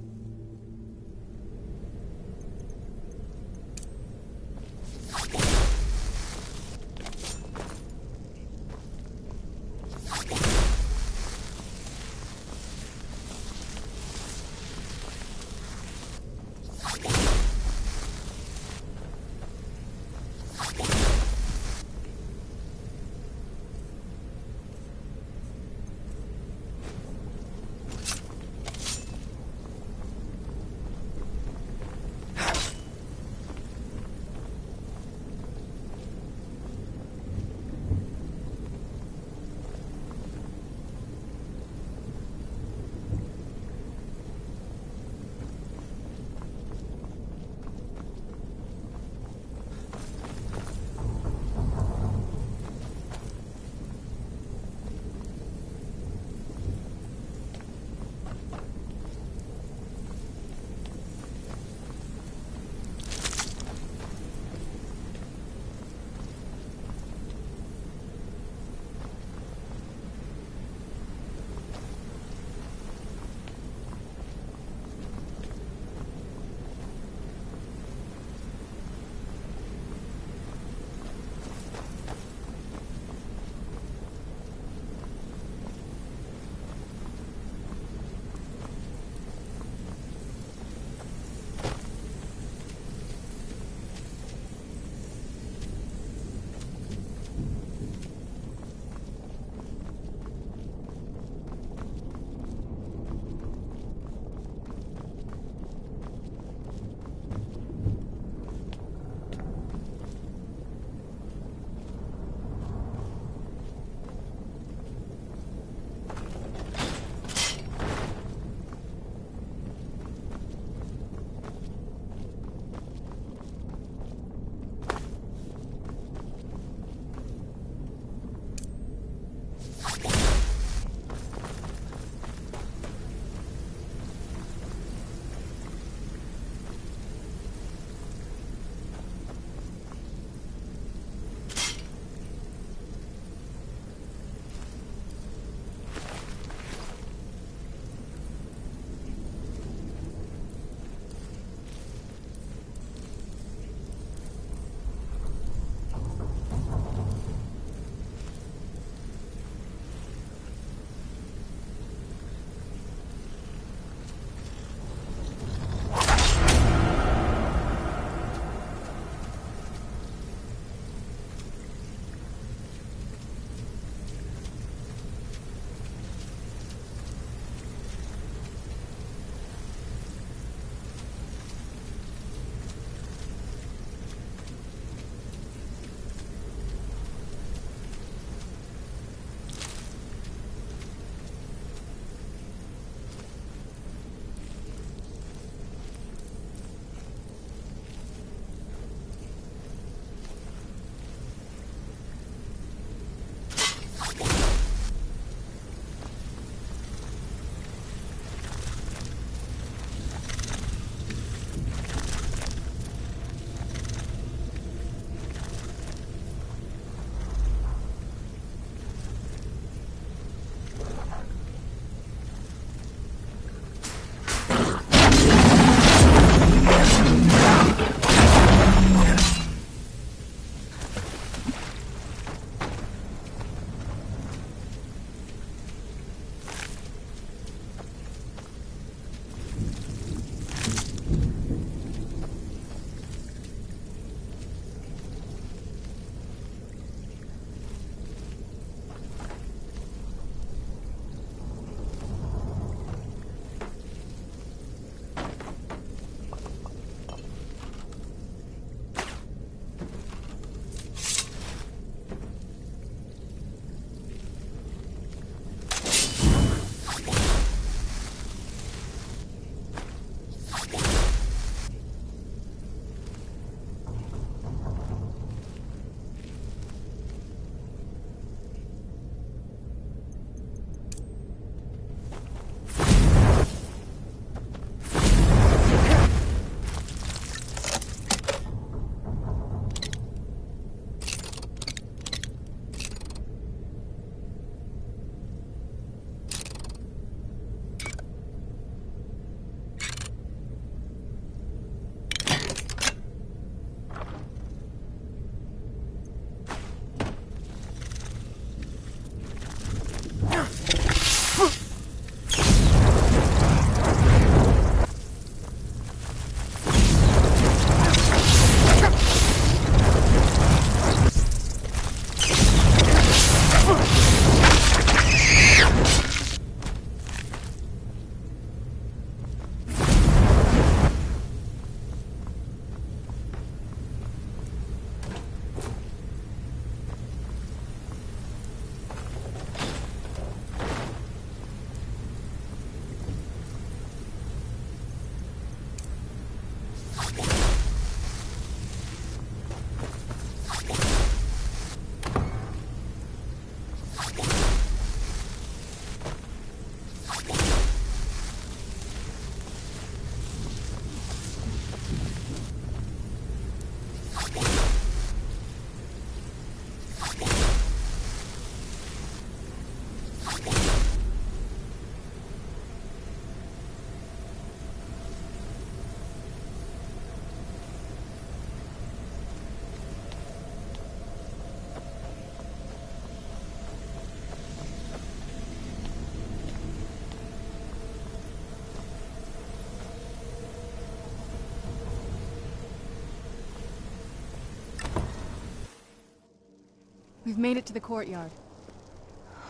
We've made it to the courtyard.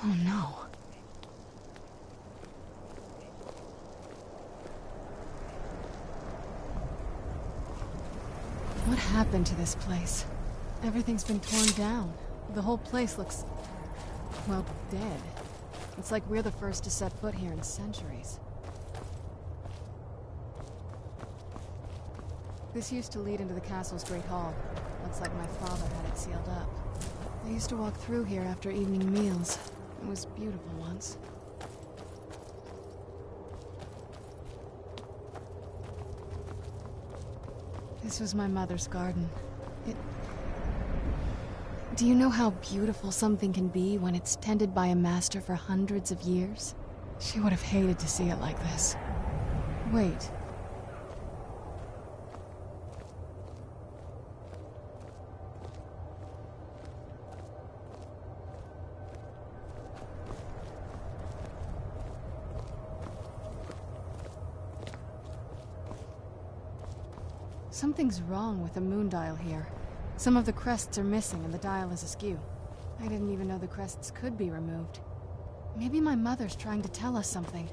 Oh no. What happened to this place? Everything's been torn down. The whole place looks, well, dead. It's like we're the first to set foot here in centuries. This used to lead into the castle's great hall. Looks like my father had it sealed up. I used to walk through here after evening meals. It was beautiful once. This was my mother's garden. Do you know how beautiful something can be when it's tended by a master for hundreds of years? She would have hated to see it like this. Wait. Something's wrong with the moon dial here. Some of the crests are missing and the dial is askew. I didn't even know the crests could be removed. Maybe my mother's trying to tell us something.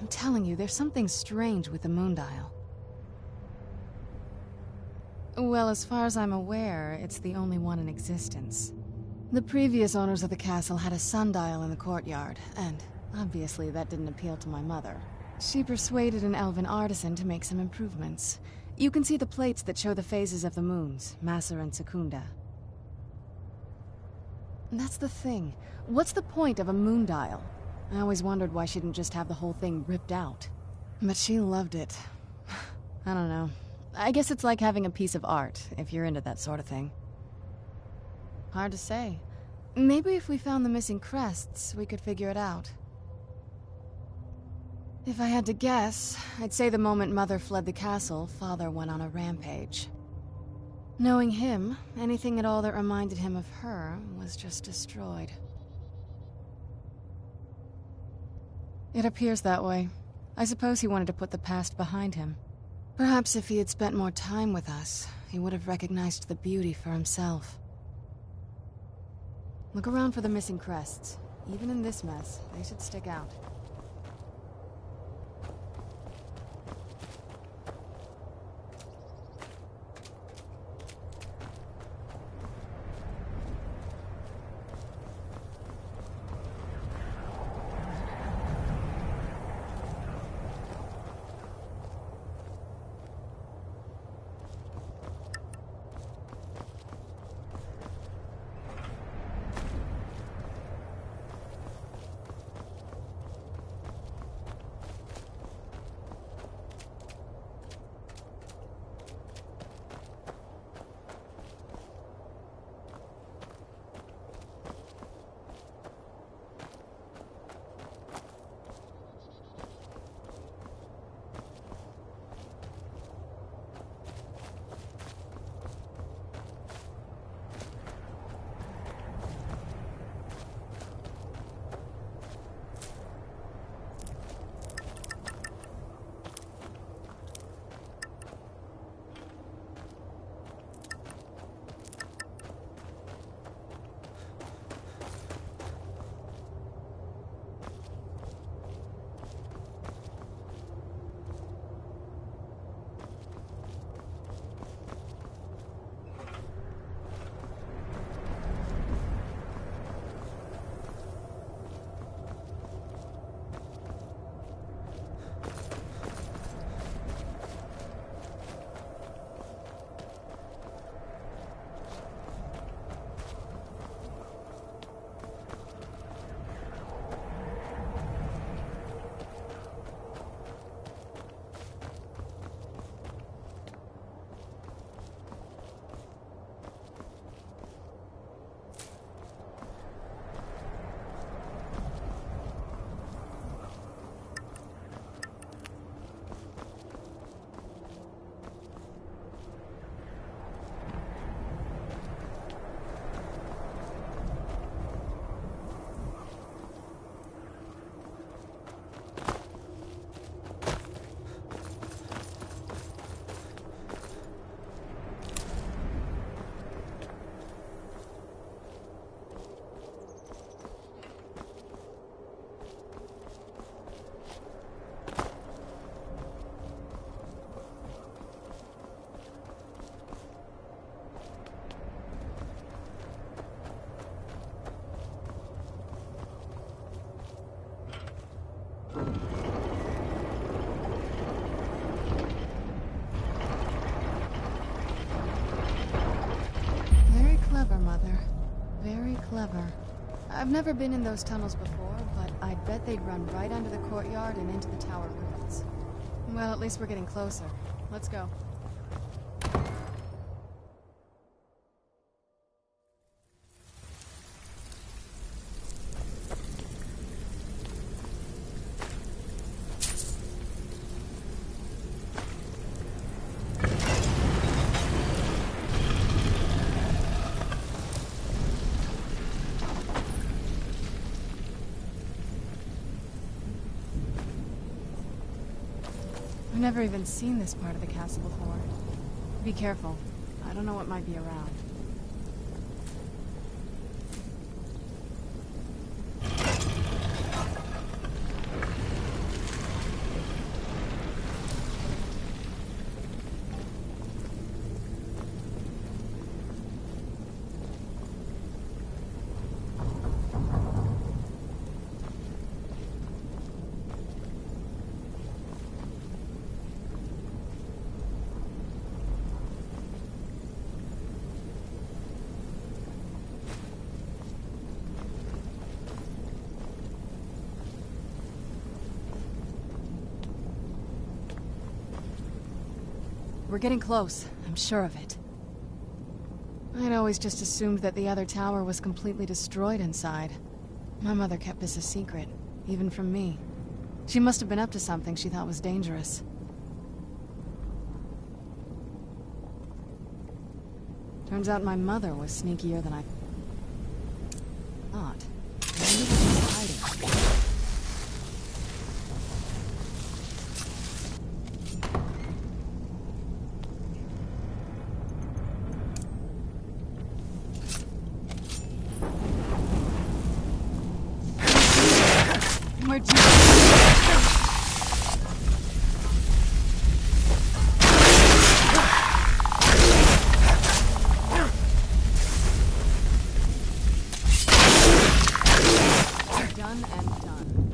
I'm telling you, there's something strange with the moon dial. Well, as far as I'm aware, it's the only one in existence. The previous owners of the castle had a sundial in the courtyard, and obviously that didn't appeal to my mother. She persuaded an elven artisan to make some improvements. You can see the plates that show the phases of the moons, Maser and Secunda. That's the thing. What's the point of a moon dial? I always wondered why she didn't just have the whole thing ripped out. But she loved it. I don't know. I guess it's like having a piece of art, if you're into that sort of thing. Hard to say. Maybe if we found the missing crests, we could figure it out. If I had to guess, I'd say the moment Mother fled the castle, Father went on a rampage. Knowing him, anything at all that reminded him of her was just destroyed. It appears that way. I suppose he wanted to put the past behind him. Perhaps if he had spent more time with us, he would have recognized the beauty for himself. Look around for the missing crests. Even in this mess, they should stick out. Very clever. I've never been in those tunnels before, but I'd bet they'd run right under the courtyard and into the tower ruins. Well, at least we're getting closer. Let's go. I've never even seen this part of the castle before. Be careful. I don't know what might be around. We're getting close. I'm sure of it. I'd always just assumed that the other tower was completely destroyed inside. My mother kept this a secret, even from me. She must have been up to something she thought was dangerous. Turns out my mother was sneakier than I thought. I wonder what she's hiding. Where'd you done and done.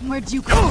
Where'd you go?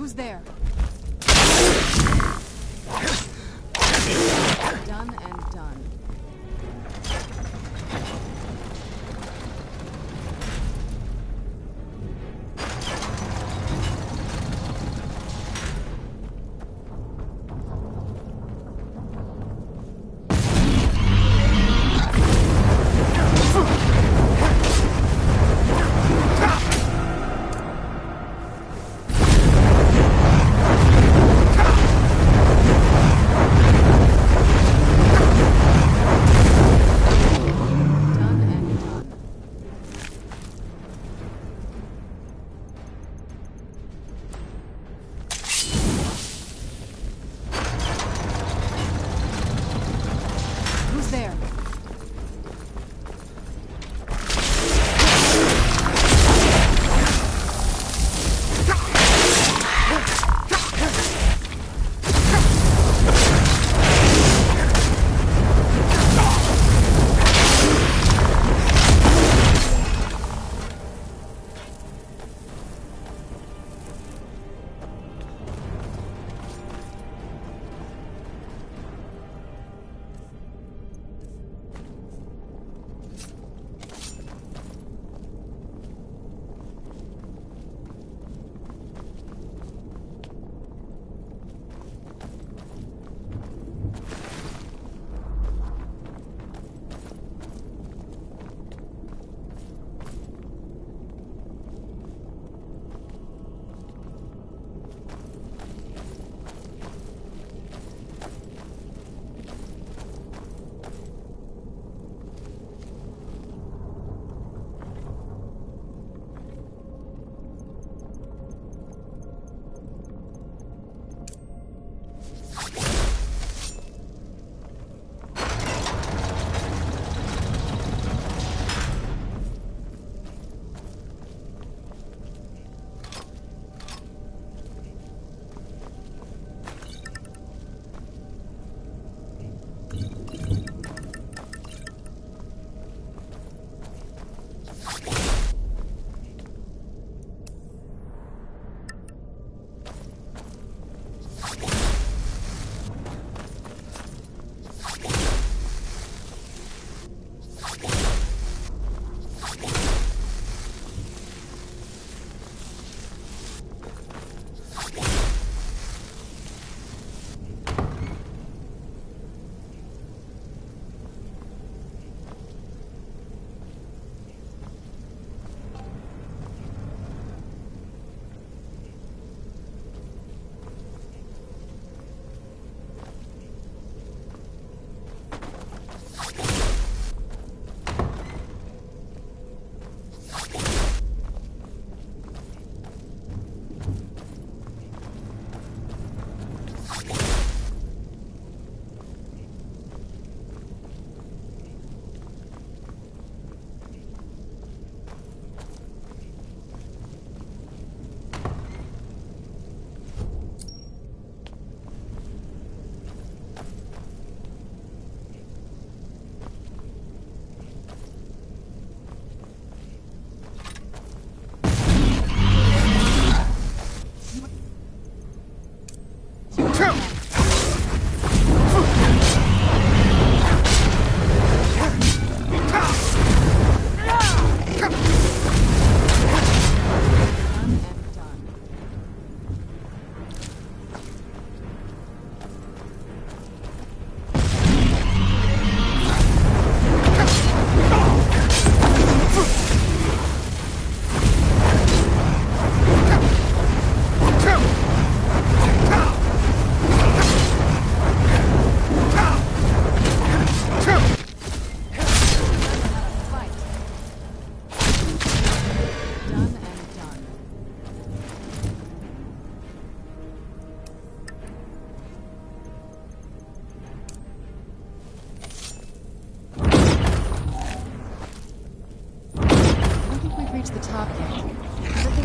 Who's there? Done and done. Who's there?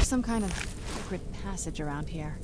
Some kind of secret passage around here.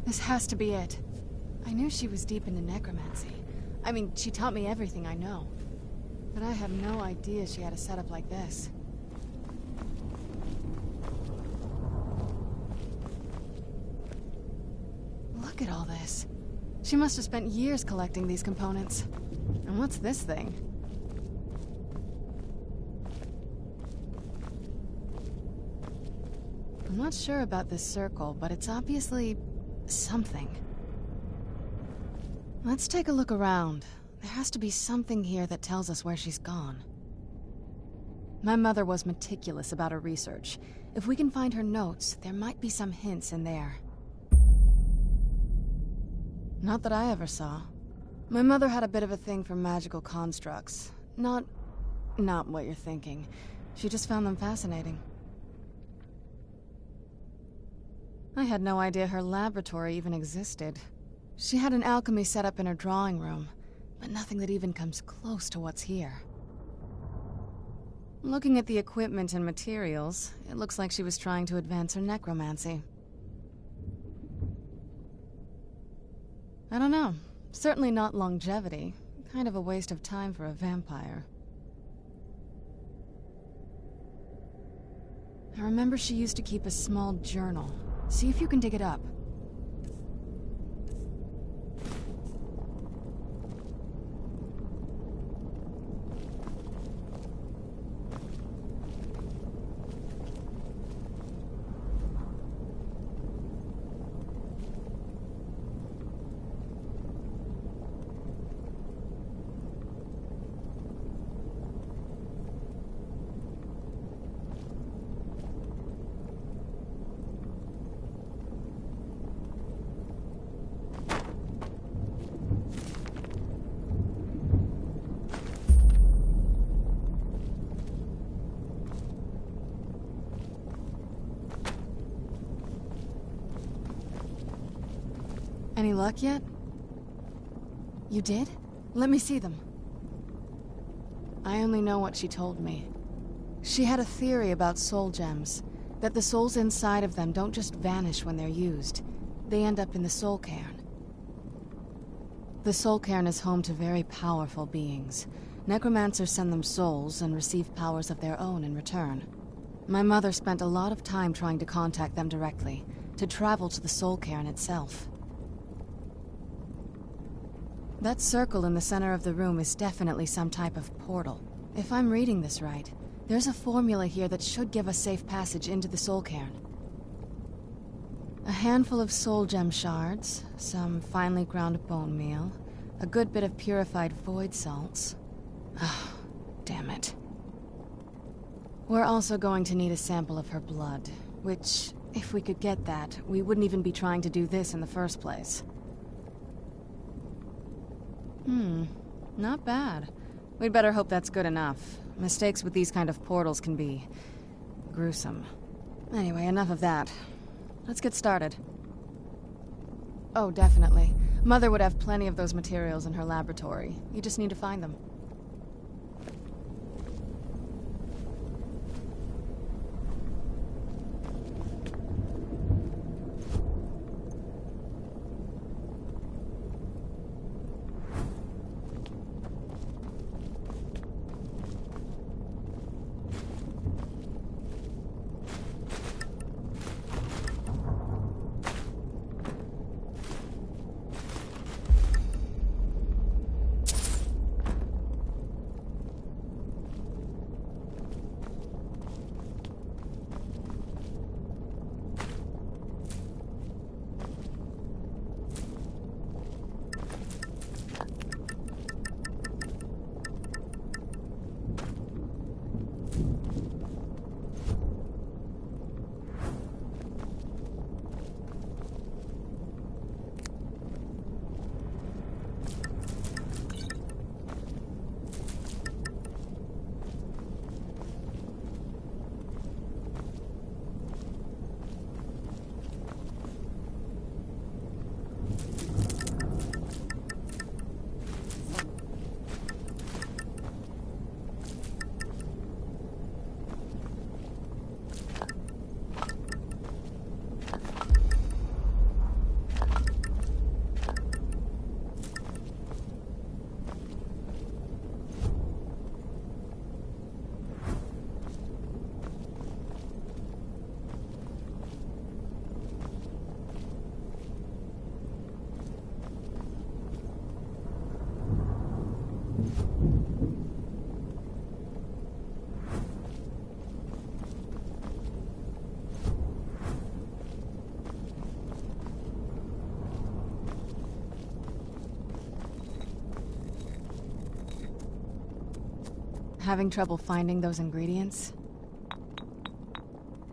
This has to be it. I knew she was deep into necromancy. I mean, she taught me everything I know. But I had no idea she had a setup like this. Look at all this. She must have spent years collecting these components. And what's this thing? I'm not sure about this circle, but it's obviously something. Let's take a look around. There has to be something here that tells us where she's gone. My mother was meticulous about her research. If we can find her notes, there might be some hints in there. Not that I ever saw. My mother had a bit of a thing for magical constructs. Not what you're thinking. She just found them fascinating. I had no idea her laboratory even existed. She had an alchemy set up in her drawing room, but nothing that even comes close to what's here. Looking at the equipment and materials, it looks like she was trying to advance her necromancy. I don't know. Certainly not longevity. Kind of a waste of time for a vampire. I remember she used to keep a small journal. See if you can dig it up. Any luck yet? You did? Let me see them. I only know what she told me. She had a theory about soul gems, that the souls inside of them don't just vanish when they're used. They end up in the soul cairn. The soul cairn is home to very powerful beings. Necromancers send them souls and receive powers of their own in return. My mother spent a lot of time trying to contact them directly, to travel to the soul cairn itself. That circle in the center of the room is definitely some type of portal. If I'm reading this right, there's a formula here that should give us safe passage into the soul cairn. A handful of soul gem shards, some finely ground bone meal, a good bit of purified void salts. Ah, damn it. We're also going to need a sample of her blood, which, if we could get that, we wouldn't even be trying to do this in the first place. Not bad. We'd better hope that's good enough. Mistakes with these kind of portals can be gruesome. Anyway, enough of that. Let's get started. Oh, definitely. Mother would have plenty of those materials in her laboratory. You just need to find them. Having trouble finding those ingredients?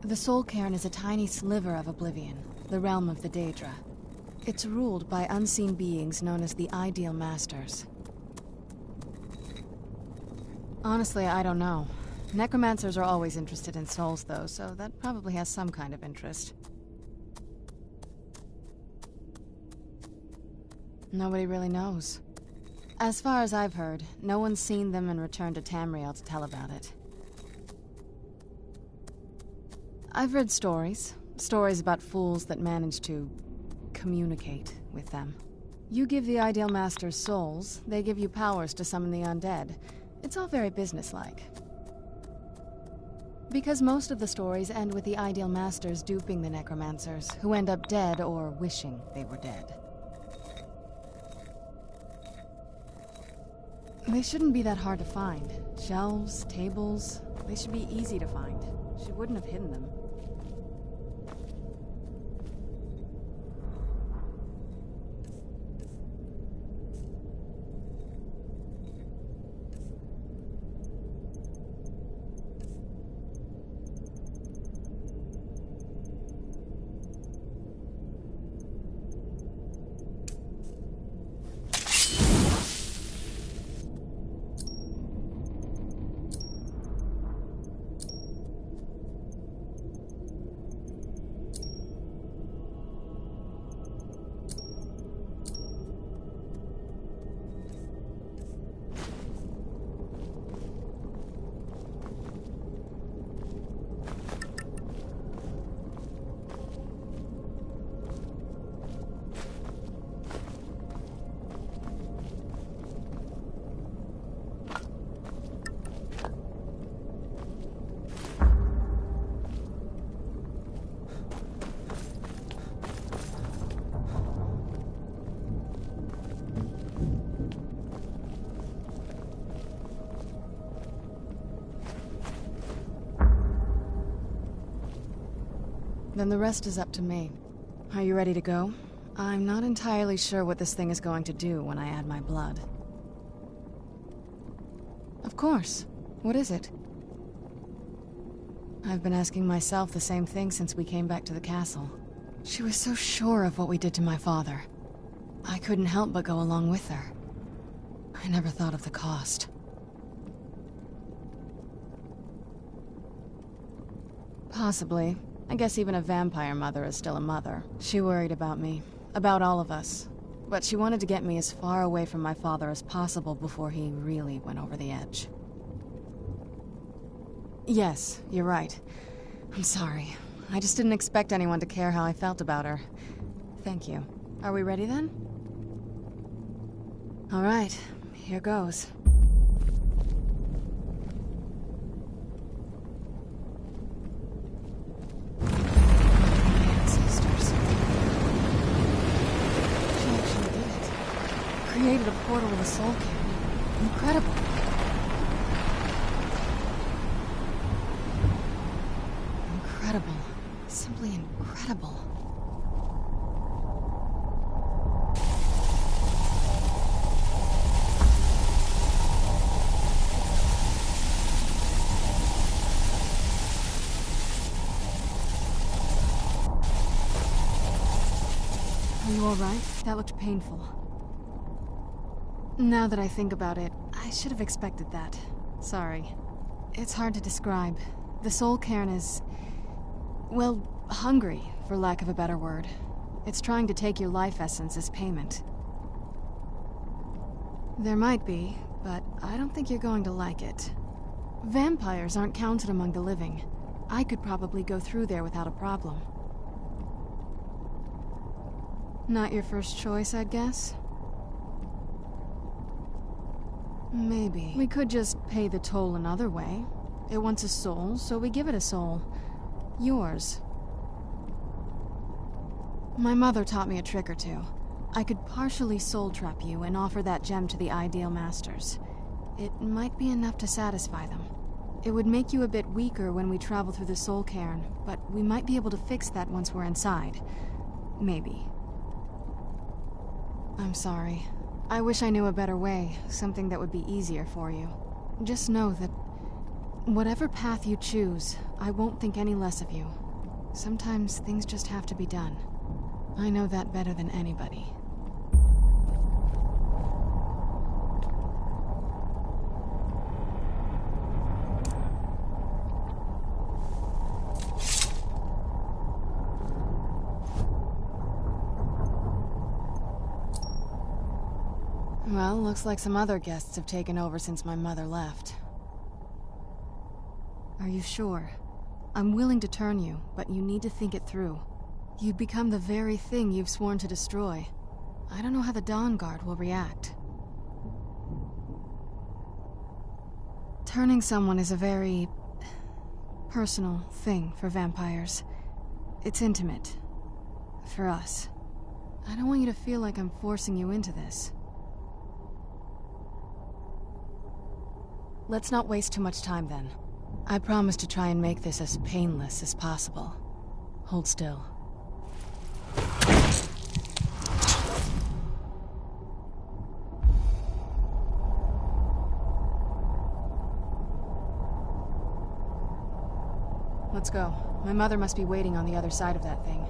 The Soul Cairn is a tiny sliver of Oblivion, the realm of the Daedra. It's ruled by unseen beings known as the Ideal Masters. Honestly, I don't know. Necromancers are always interested in souls, though, so that probably has some kind of interest. Nobody really knows. As far as I've heard, no one's seen them and returned to Tamriel to tell about it. I've read stories. Stories about fools that manage to communicate with them. You give the Ideal Masters souls, they give you powers to summon the undead. It's all very businesslike. Because most of the stories end with the Ideal Masters duping the Necromancers, who end up dead or wishing they were dead. They shouldn't be that hard to find. Shelves, tables, they should be easy to find. She wouldn't have hidden them. Then the rest is up to me. Are you ready to go? I'm not entirely sure what this thing is going to do when I add my blood. Of course. What is it? I've been asking myself the same thing since we came back to the castle. She was so sure of what we did to my father. I couldn't help but go along with her. I never thought of the cost. Possibly. I guess even a vampire mother is still a mother. She worried about me, about all of us. But she wanted to get me as far away from my father as possible before he really went over the edge. Yes, you're right. I'm sorry. I just didn't expect anyone to care how I felt about her. Thank you. Are we ready then? All right, here goes. Created a portal with a soul cairn. Incredible. Incredible. Simply incredible. Are you all right? That looked painful. Now that I think about it, I should have expected that. Sorry. It's hard to describe. The soul cairn is... well, hungry, for lack of a better word. It's trying to take your life essence as payment. There might be, but I don't think you're going to like it. Vampires aren't counted among the living. I could probably go through there without a problem. Not your first choice, I'd guess? Maybe. We could just pay the toll another way. It wants a soul, so we give it a soul. Yours. My mother taught me a trick or two. I could partially soul trap you and offer that gem to the Ideal Masters. It might be enough to satisfy them. It would make you a bit weaker when we travel through the soul cairn, but we might be able to fix that once we're inside. Maybe. I'm sorry. I wish I knew a better way, something that would be easier for you. Just know that Whatever path you choose, I won't think any less of you. Sometimes things just have to be done. I know that better than anybody. Well, looks like some other guests have taken over since my mother left. Are you sure? I'm willing to turn you, but you need to think it through. You've become the very thing you've sworn to destroy. I don't know how the Dawn Guard will react. Turning someone is a very personal thing for vampires. It's intimate. For us. I don't want you to feel like I'm forcing you into this. Let's not waste too much time then. I promise to try and make this as painless as possible. Hold still. Let's go. My mother must be waiting on the other side of that thing.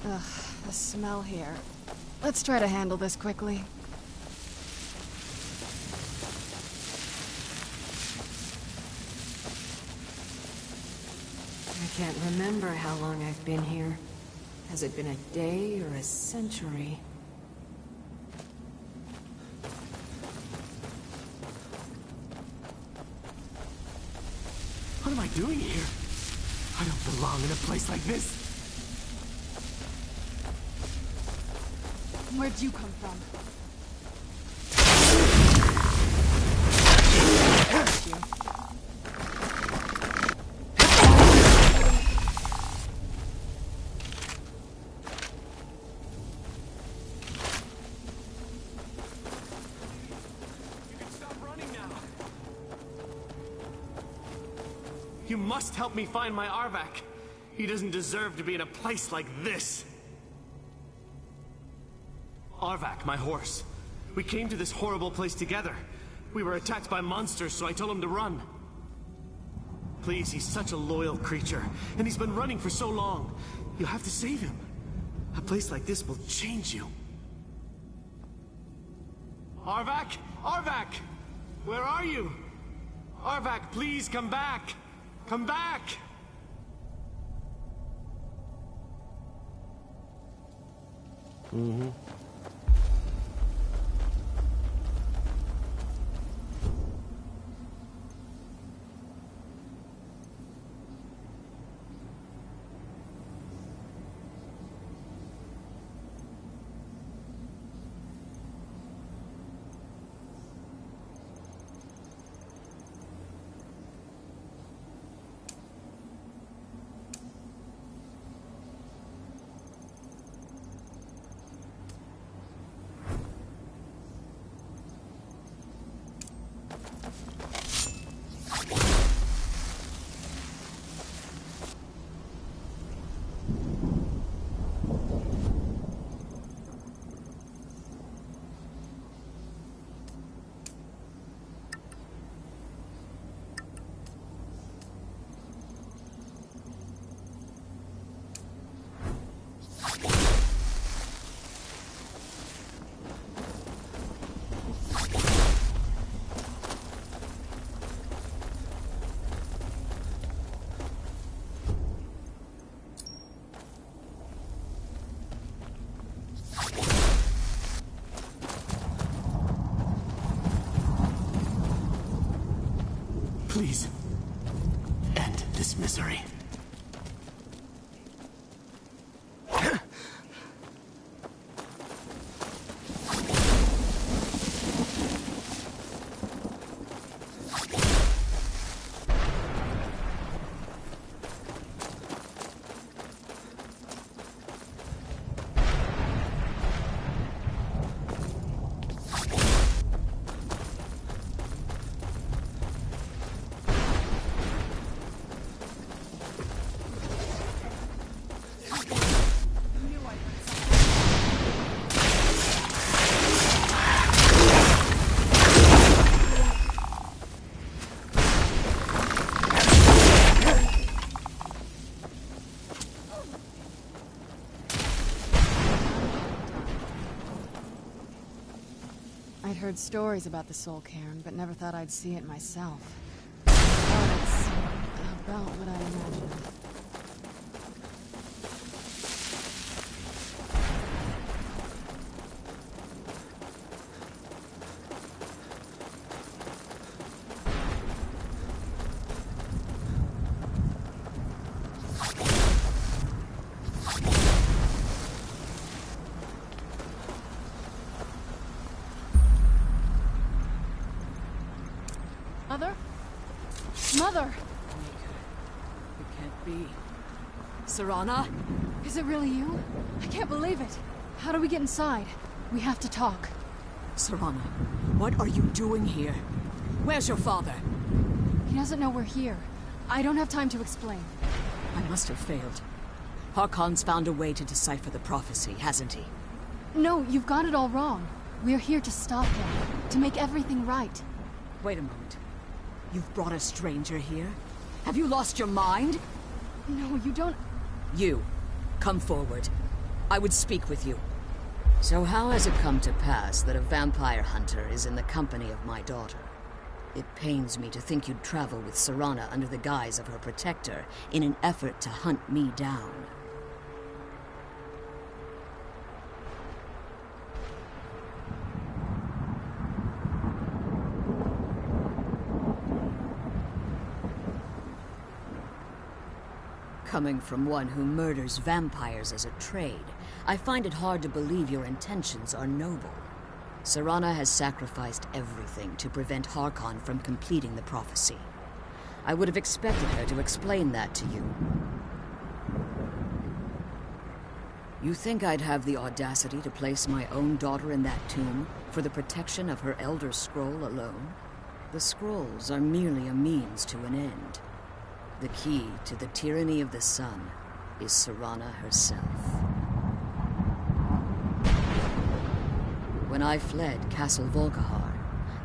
Ugh, the smell here. Let's try to handle this quickly.
I can't remember how long I've been here. Has it been a day or a century?
What am I doing here? I don't belong in a place like this.
Where'd you come from?
You must help me find my Arvak. He doesn't deserve to be in a place like this. Arvak, my horse. We came to this horrible place together. We were attacked by monsters, so I told him to run. Please, he's such a loyal creature, and he's been running for so long. You have to save him. A place like this will change you. Arvak! Arvak! Where are you? Arvak, please come back! Come back!
Mm-hmm.
Please, end this misery.
I'd heard stories about the Soul Cairn, but never thought I'd see it myself. Oh, it's about what I imagined. Mother? Mother!
It can't be. Serana?
Is it really you? I can't believe it. How do we get inside? We have to talk.
Serana, what are you doing here? Where's your father?
He doesn't know we're here. I don't have time to explain.
I must have failed. Harkon's found a way to decipher the prophecy, hasn't he?
No, you've got it all wrong. We're here to stop him, to make everything right.
Wait a moment. You've brought a stranger here? Have you lost your mind?
No, you don't...
You, come forward. I would speak with you.
So how has it come to pass that a vampire hunter is in the company of my daughter? It pains me to think you'd travel with Serana under the guise of her protector in an effort to hunt me down. Coming from one who murders vampires as a trade, I find it hard to believe your intentions are noble. Serana has sacrificed everything to prevent Harkon from completing the prophecy. I would have expected her to explain that to you. You think I'd have the audacity to place my own daughter in that tomb for the protection of her Elder Scroll alone? The scrolls are merely a means to an end. The key to the tyranny of the sun is Serana herself. When I fled Castle Volkihar,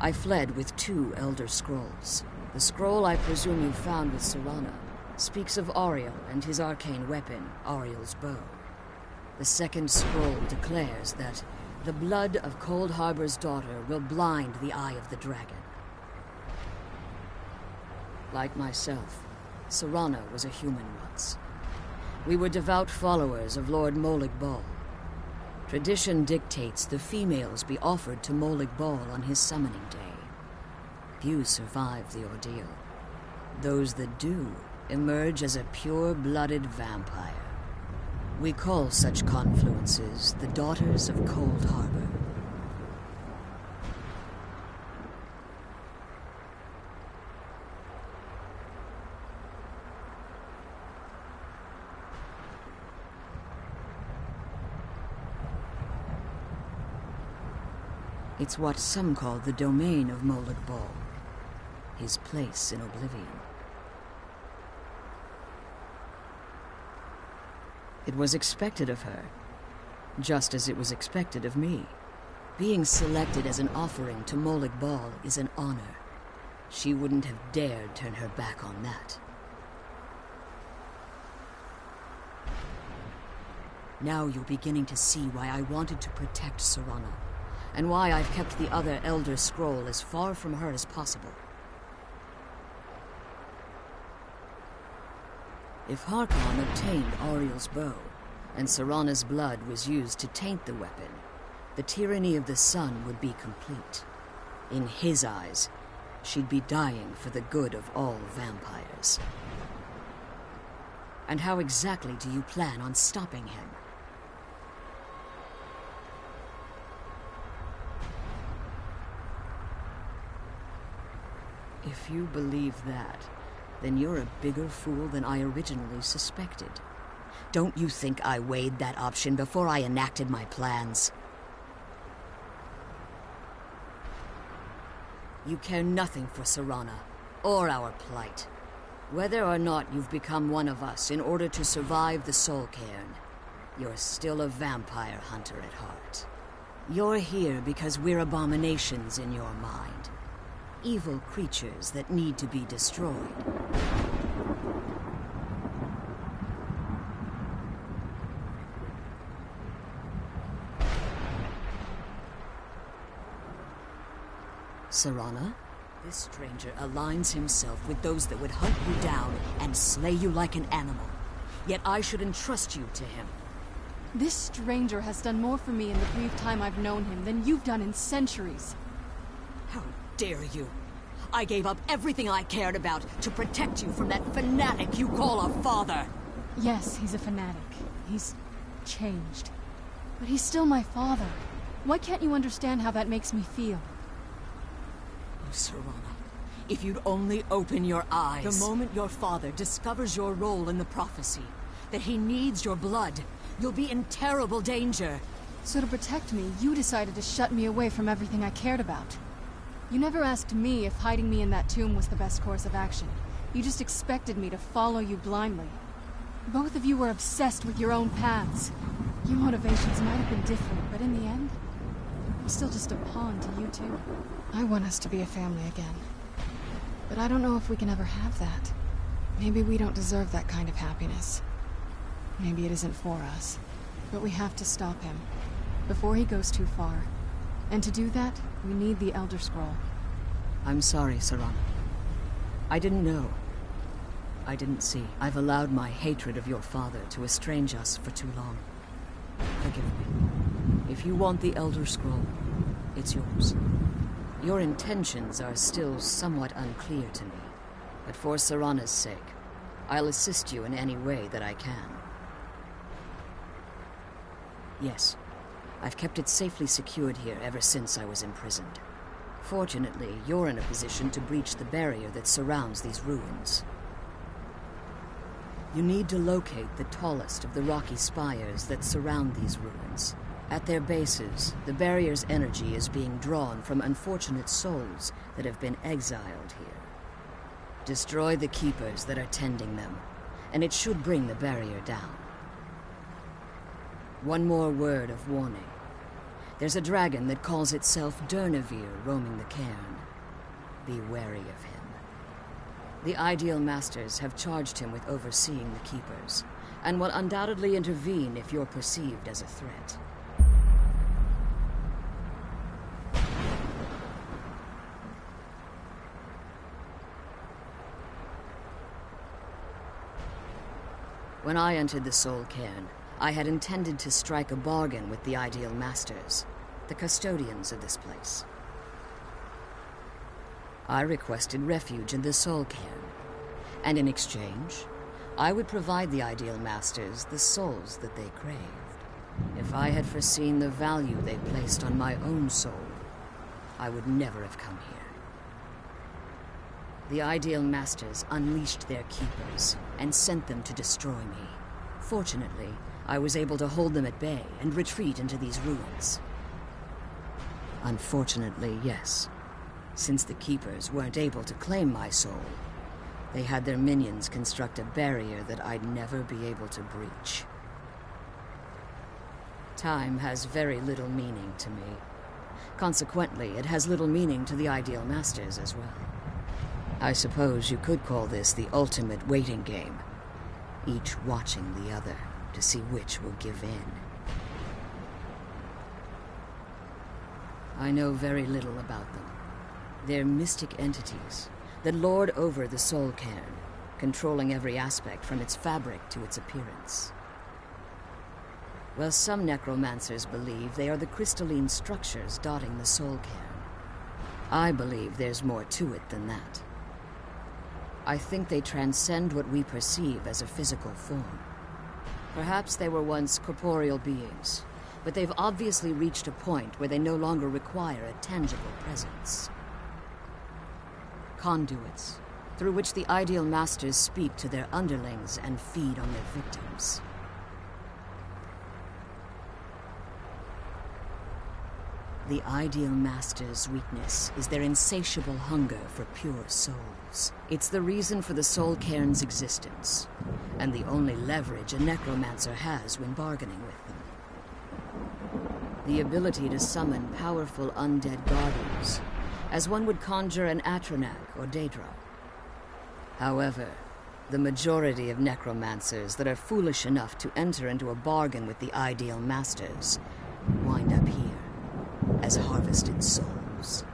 I fled with 2 Elder Scrolls. The scroll I presume you found with Serana speaks of Ariel and his arcane weapon, Ariel's bow. The second scroll declares that the blood of Cold Harbor's daughter will blind the eye of the dragon. Like myself, Serana was a human once. We were devout followers of Lord Molig Bal. Tradition dictates the females be offered to Molig Bal on his summoning day. Few survive the ordeal. Those that do emerge as a pure-blooded vampire. We call such confluences the Daughters of Cold Harbor. It's what some call the domain of Molig Bal, his place in oblivion. It was expected of her, just as it was expected of me. Being selected as an offering to Molig Bal is an honor. She wouldn't have dared turn her back on that. Now you're beginning to see why I wanted to protect Serana, and why I've kept the other Elder Scroll as far from her as possible. If Harkon obtained Ariel's bow, and Serana's blood was used to taint the weapon, the tyranny of the sun would be complete. In his eyes, she'd be dying for the good of all vampires. And how exactly do you plan on stopping him? If you believe that, then you're a bigger fool than I originally suspected. Don't you think I weighed that option before I enacted my plans? You care nothing for Serana, or our plight. Whether or not you've become one of us in order to survive the Soul Cairn, you're still a vampire hunter at heart. You're here because we're abominations in your mind. Evil creatures that need to be destroyed. Serana, this stranger aligns himself with those that would hunt you down and slay you like an animal. Yet I should entrust you to him.
This stranger has done more for me in the brief time I've known him than you've done in centuries.
How dare you? I gave up everything I cared about to protect you from that fanatic you call a father.
Yes, he's a fanatic. He's changed. But he's still my father. Why can't you understand how that makes me feel?
Oh, Serana, if you'd only open your eyes. The moment your father discovers your role in the prophecy, that he needs your blood, you'll be in terrible danger.
So to protect me, you decided to shut me away from everything I cared about. You never asked me if hiding me in that tomb was the best course of action. You just expected me to follow you blindly. Both of you were obsessed with your own paths. Your motivations might have been different, but in the end, I'm still just a pawn to you two. I want us to be a family again. But I don't know if we can ever have that. Maybe we don't deserve that kind of happiness. Maybe it isn't for us. But we have to stop him, before he goes too far. And to do that, we need the Elder Scroll.
I'm sorry, Serana. I didn't know. I didn't see. I've allowed my hatred of your father to estrange us for too long. Forgive me. If you want the Elder Scroll, it's yours. Your intentions are still somewhat unclear to me, but for Serana's sake, I'll assist you in any way that I can. Yes, I've kept it safely secured here ever since I was imprisoned. Fortunately, you're in a position to breach the barrier that surrounds these ruins. You need to locate the tallest of the rocky spires that surround these ruins. At their bases, the barrier's energy is being drawn from unfortunate souls that have been exiled here. Destroy the keepers that are tending them, and it should bring the barrier down. One more word of warning. There's a dragon that calls itself Durnevere roaming the cairn. Be wary of him. The Ideal Masters have charged him with overseeing the keepers, and will undoubtedly intervene if you're perceived as a threat. When I entered the Soul Cairn, I had intended to strike a bargain with the Ideal Masters, the custodians of this place. I requested refuge in the Soul Cairn, and in exchange, I would provide the Ideal Masters the souls that they craved. If I had foreseen the value they placed on my own soul, I would never have come here. The Ideal Masters unleashed their keepers and sent them to destroy me. Fortunately, I was able to hold them at bay and retreat into these ruins. Unfortunately, yes. Since the keepers weren't able to claim my soul, they had their minions construct a barrier that I'd never be able to breach. Time has very little meaning to me. Consequently, it has little meaning to the Ideal Masters as well. I suppose you could call this the ultimate waiting game, each watching the other to see which will give in. I know very little about them. They're mystic entities that lord over the Soul Cairn, controlling every aspect from its fabric to its appearance. Well, some necromancers believe they are the crystalline structures dotting the Soul Cairn. I believe there's more to it than that. I think they transcend what we perceive as a physical form. Perhaps they were once corporeal beings, but they've obviously reached a point where they no longer require a tangible presence. Conduits, through which the Ideal Masters speak to their underlings and feed on their victims. The Ideal Masters' weakness is their insatiable hunger for pure souls. It's the reason for the Soul Cairn's existence, and the only leverage a necromancer has when bargaining with them. The ability to summon powerful undead guardians, as one would conjure an Atronak or Daedra. However, the majority of necromancers that are foolish enough to enter into a bargain with the Ideal Masters wind up here as harvested souls.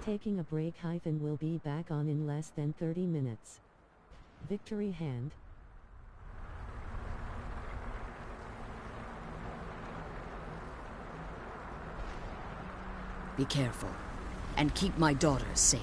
Taking a break. We'll be back on in less than 30 minutes. Victory hand.
Be careful, and keep my daughter safe.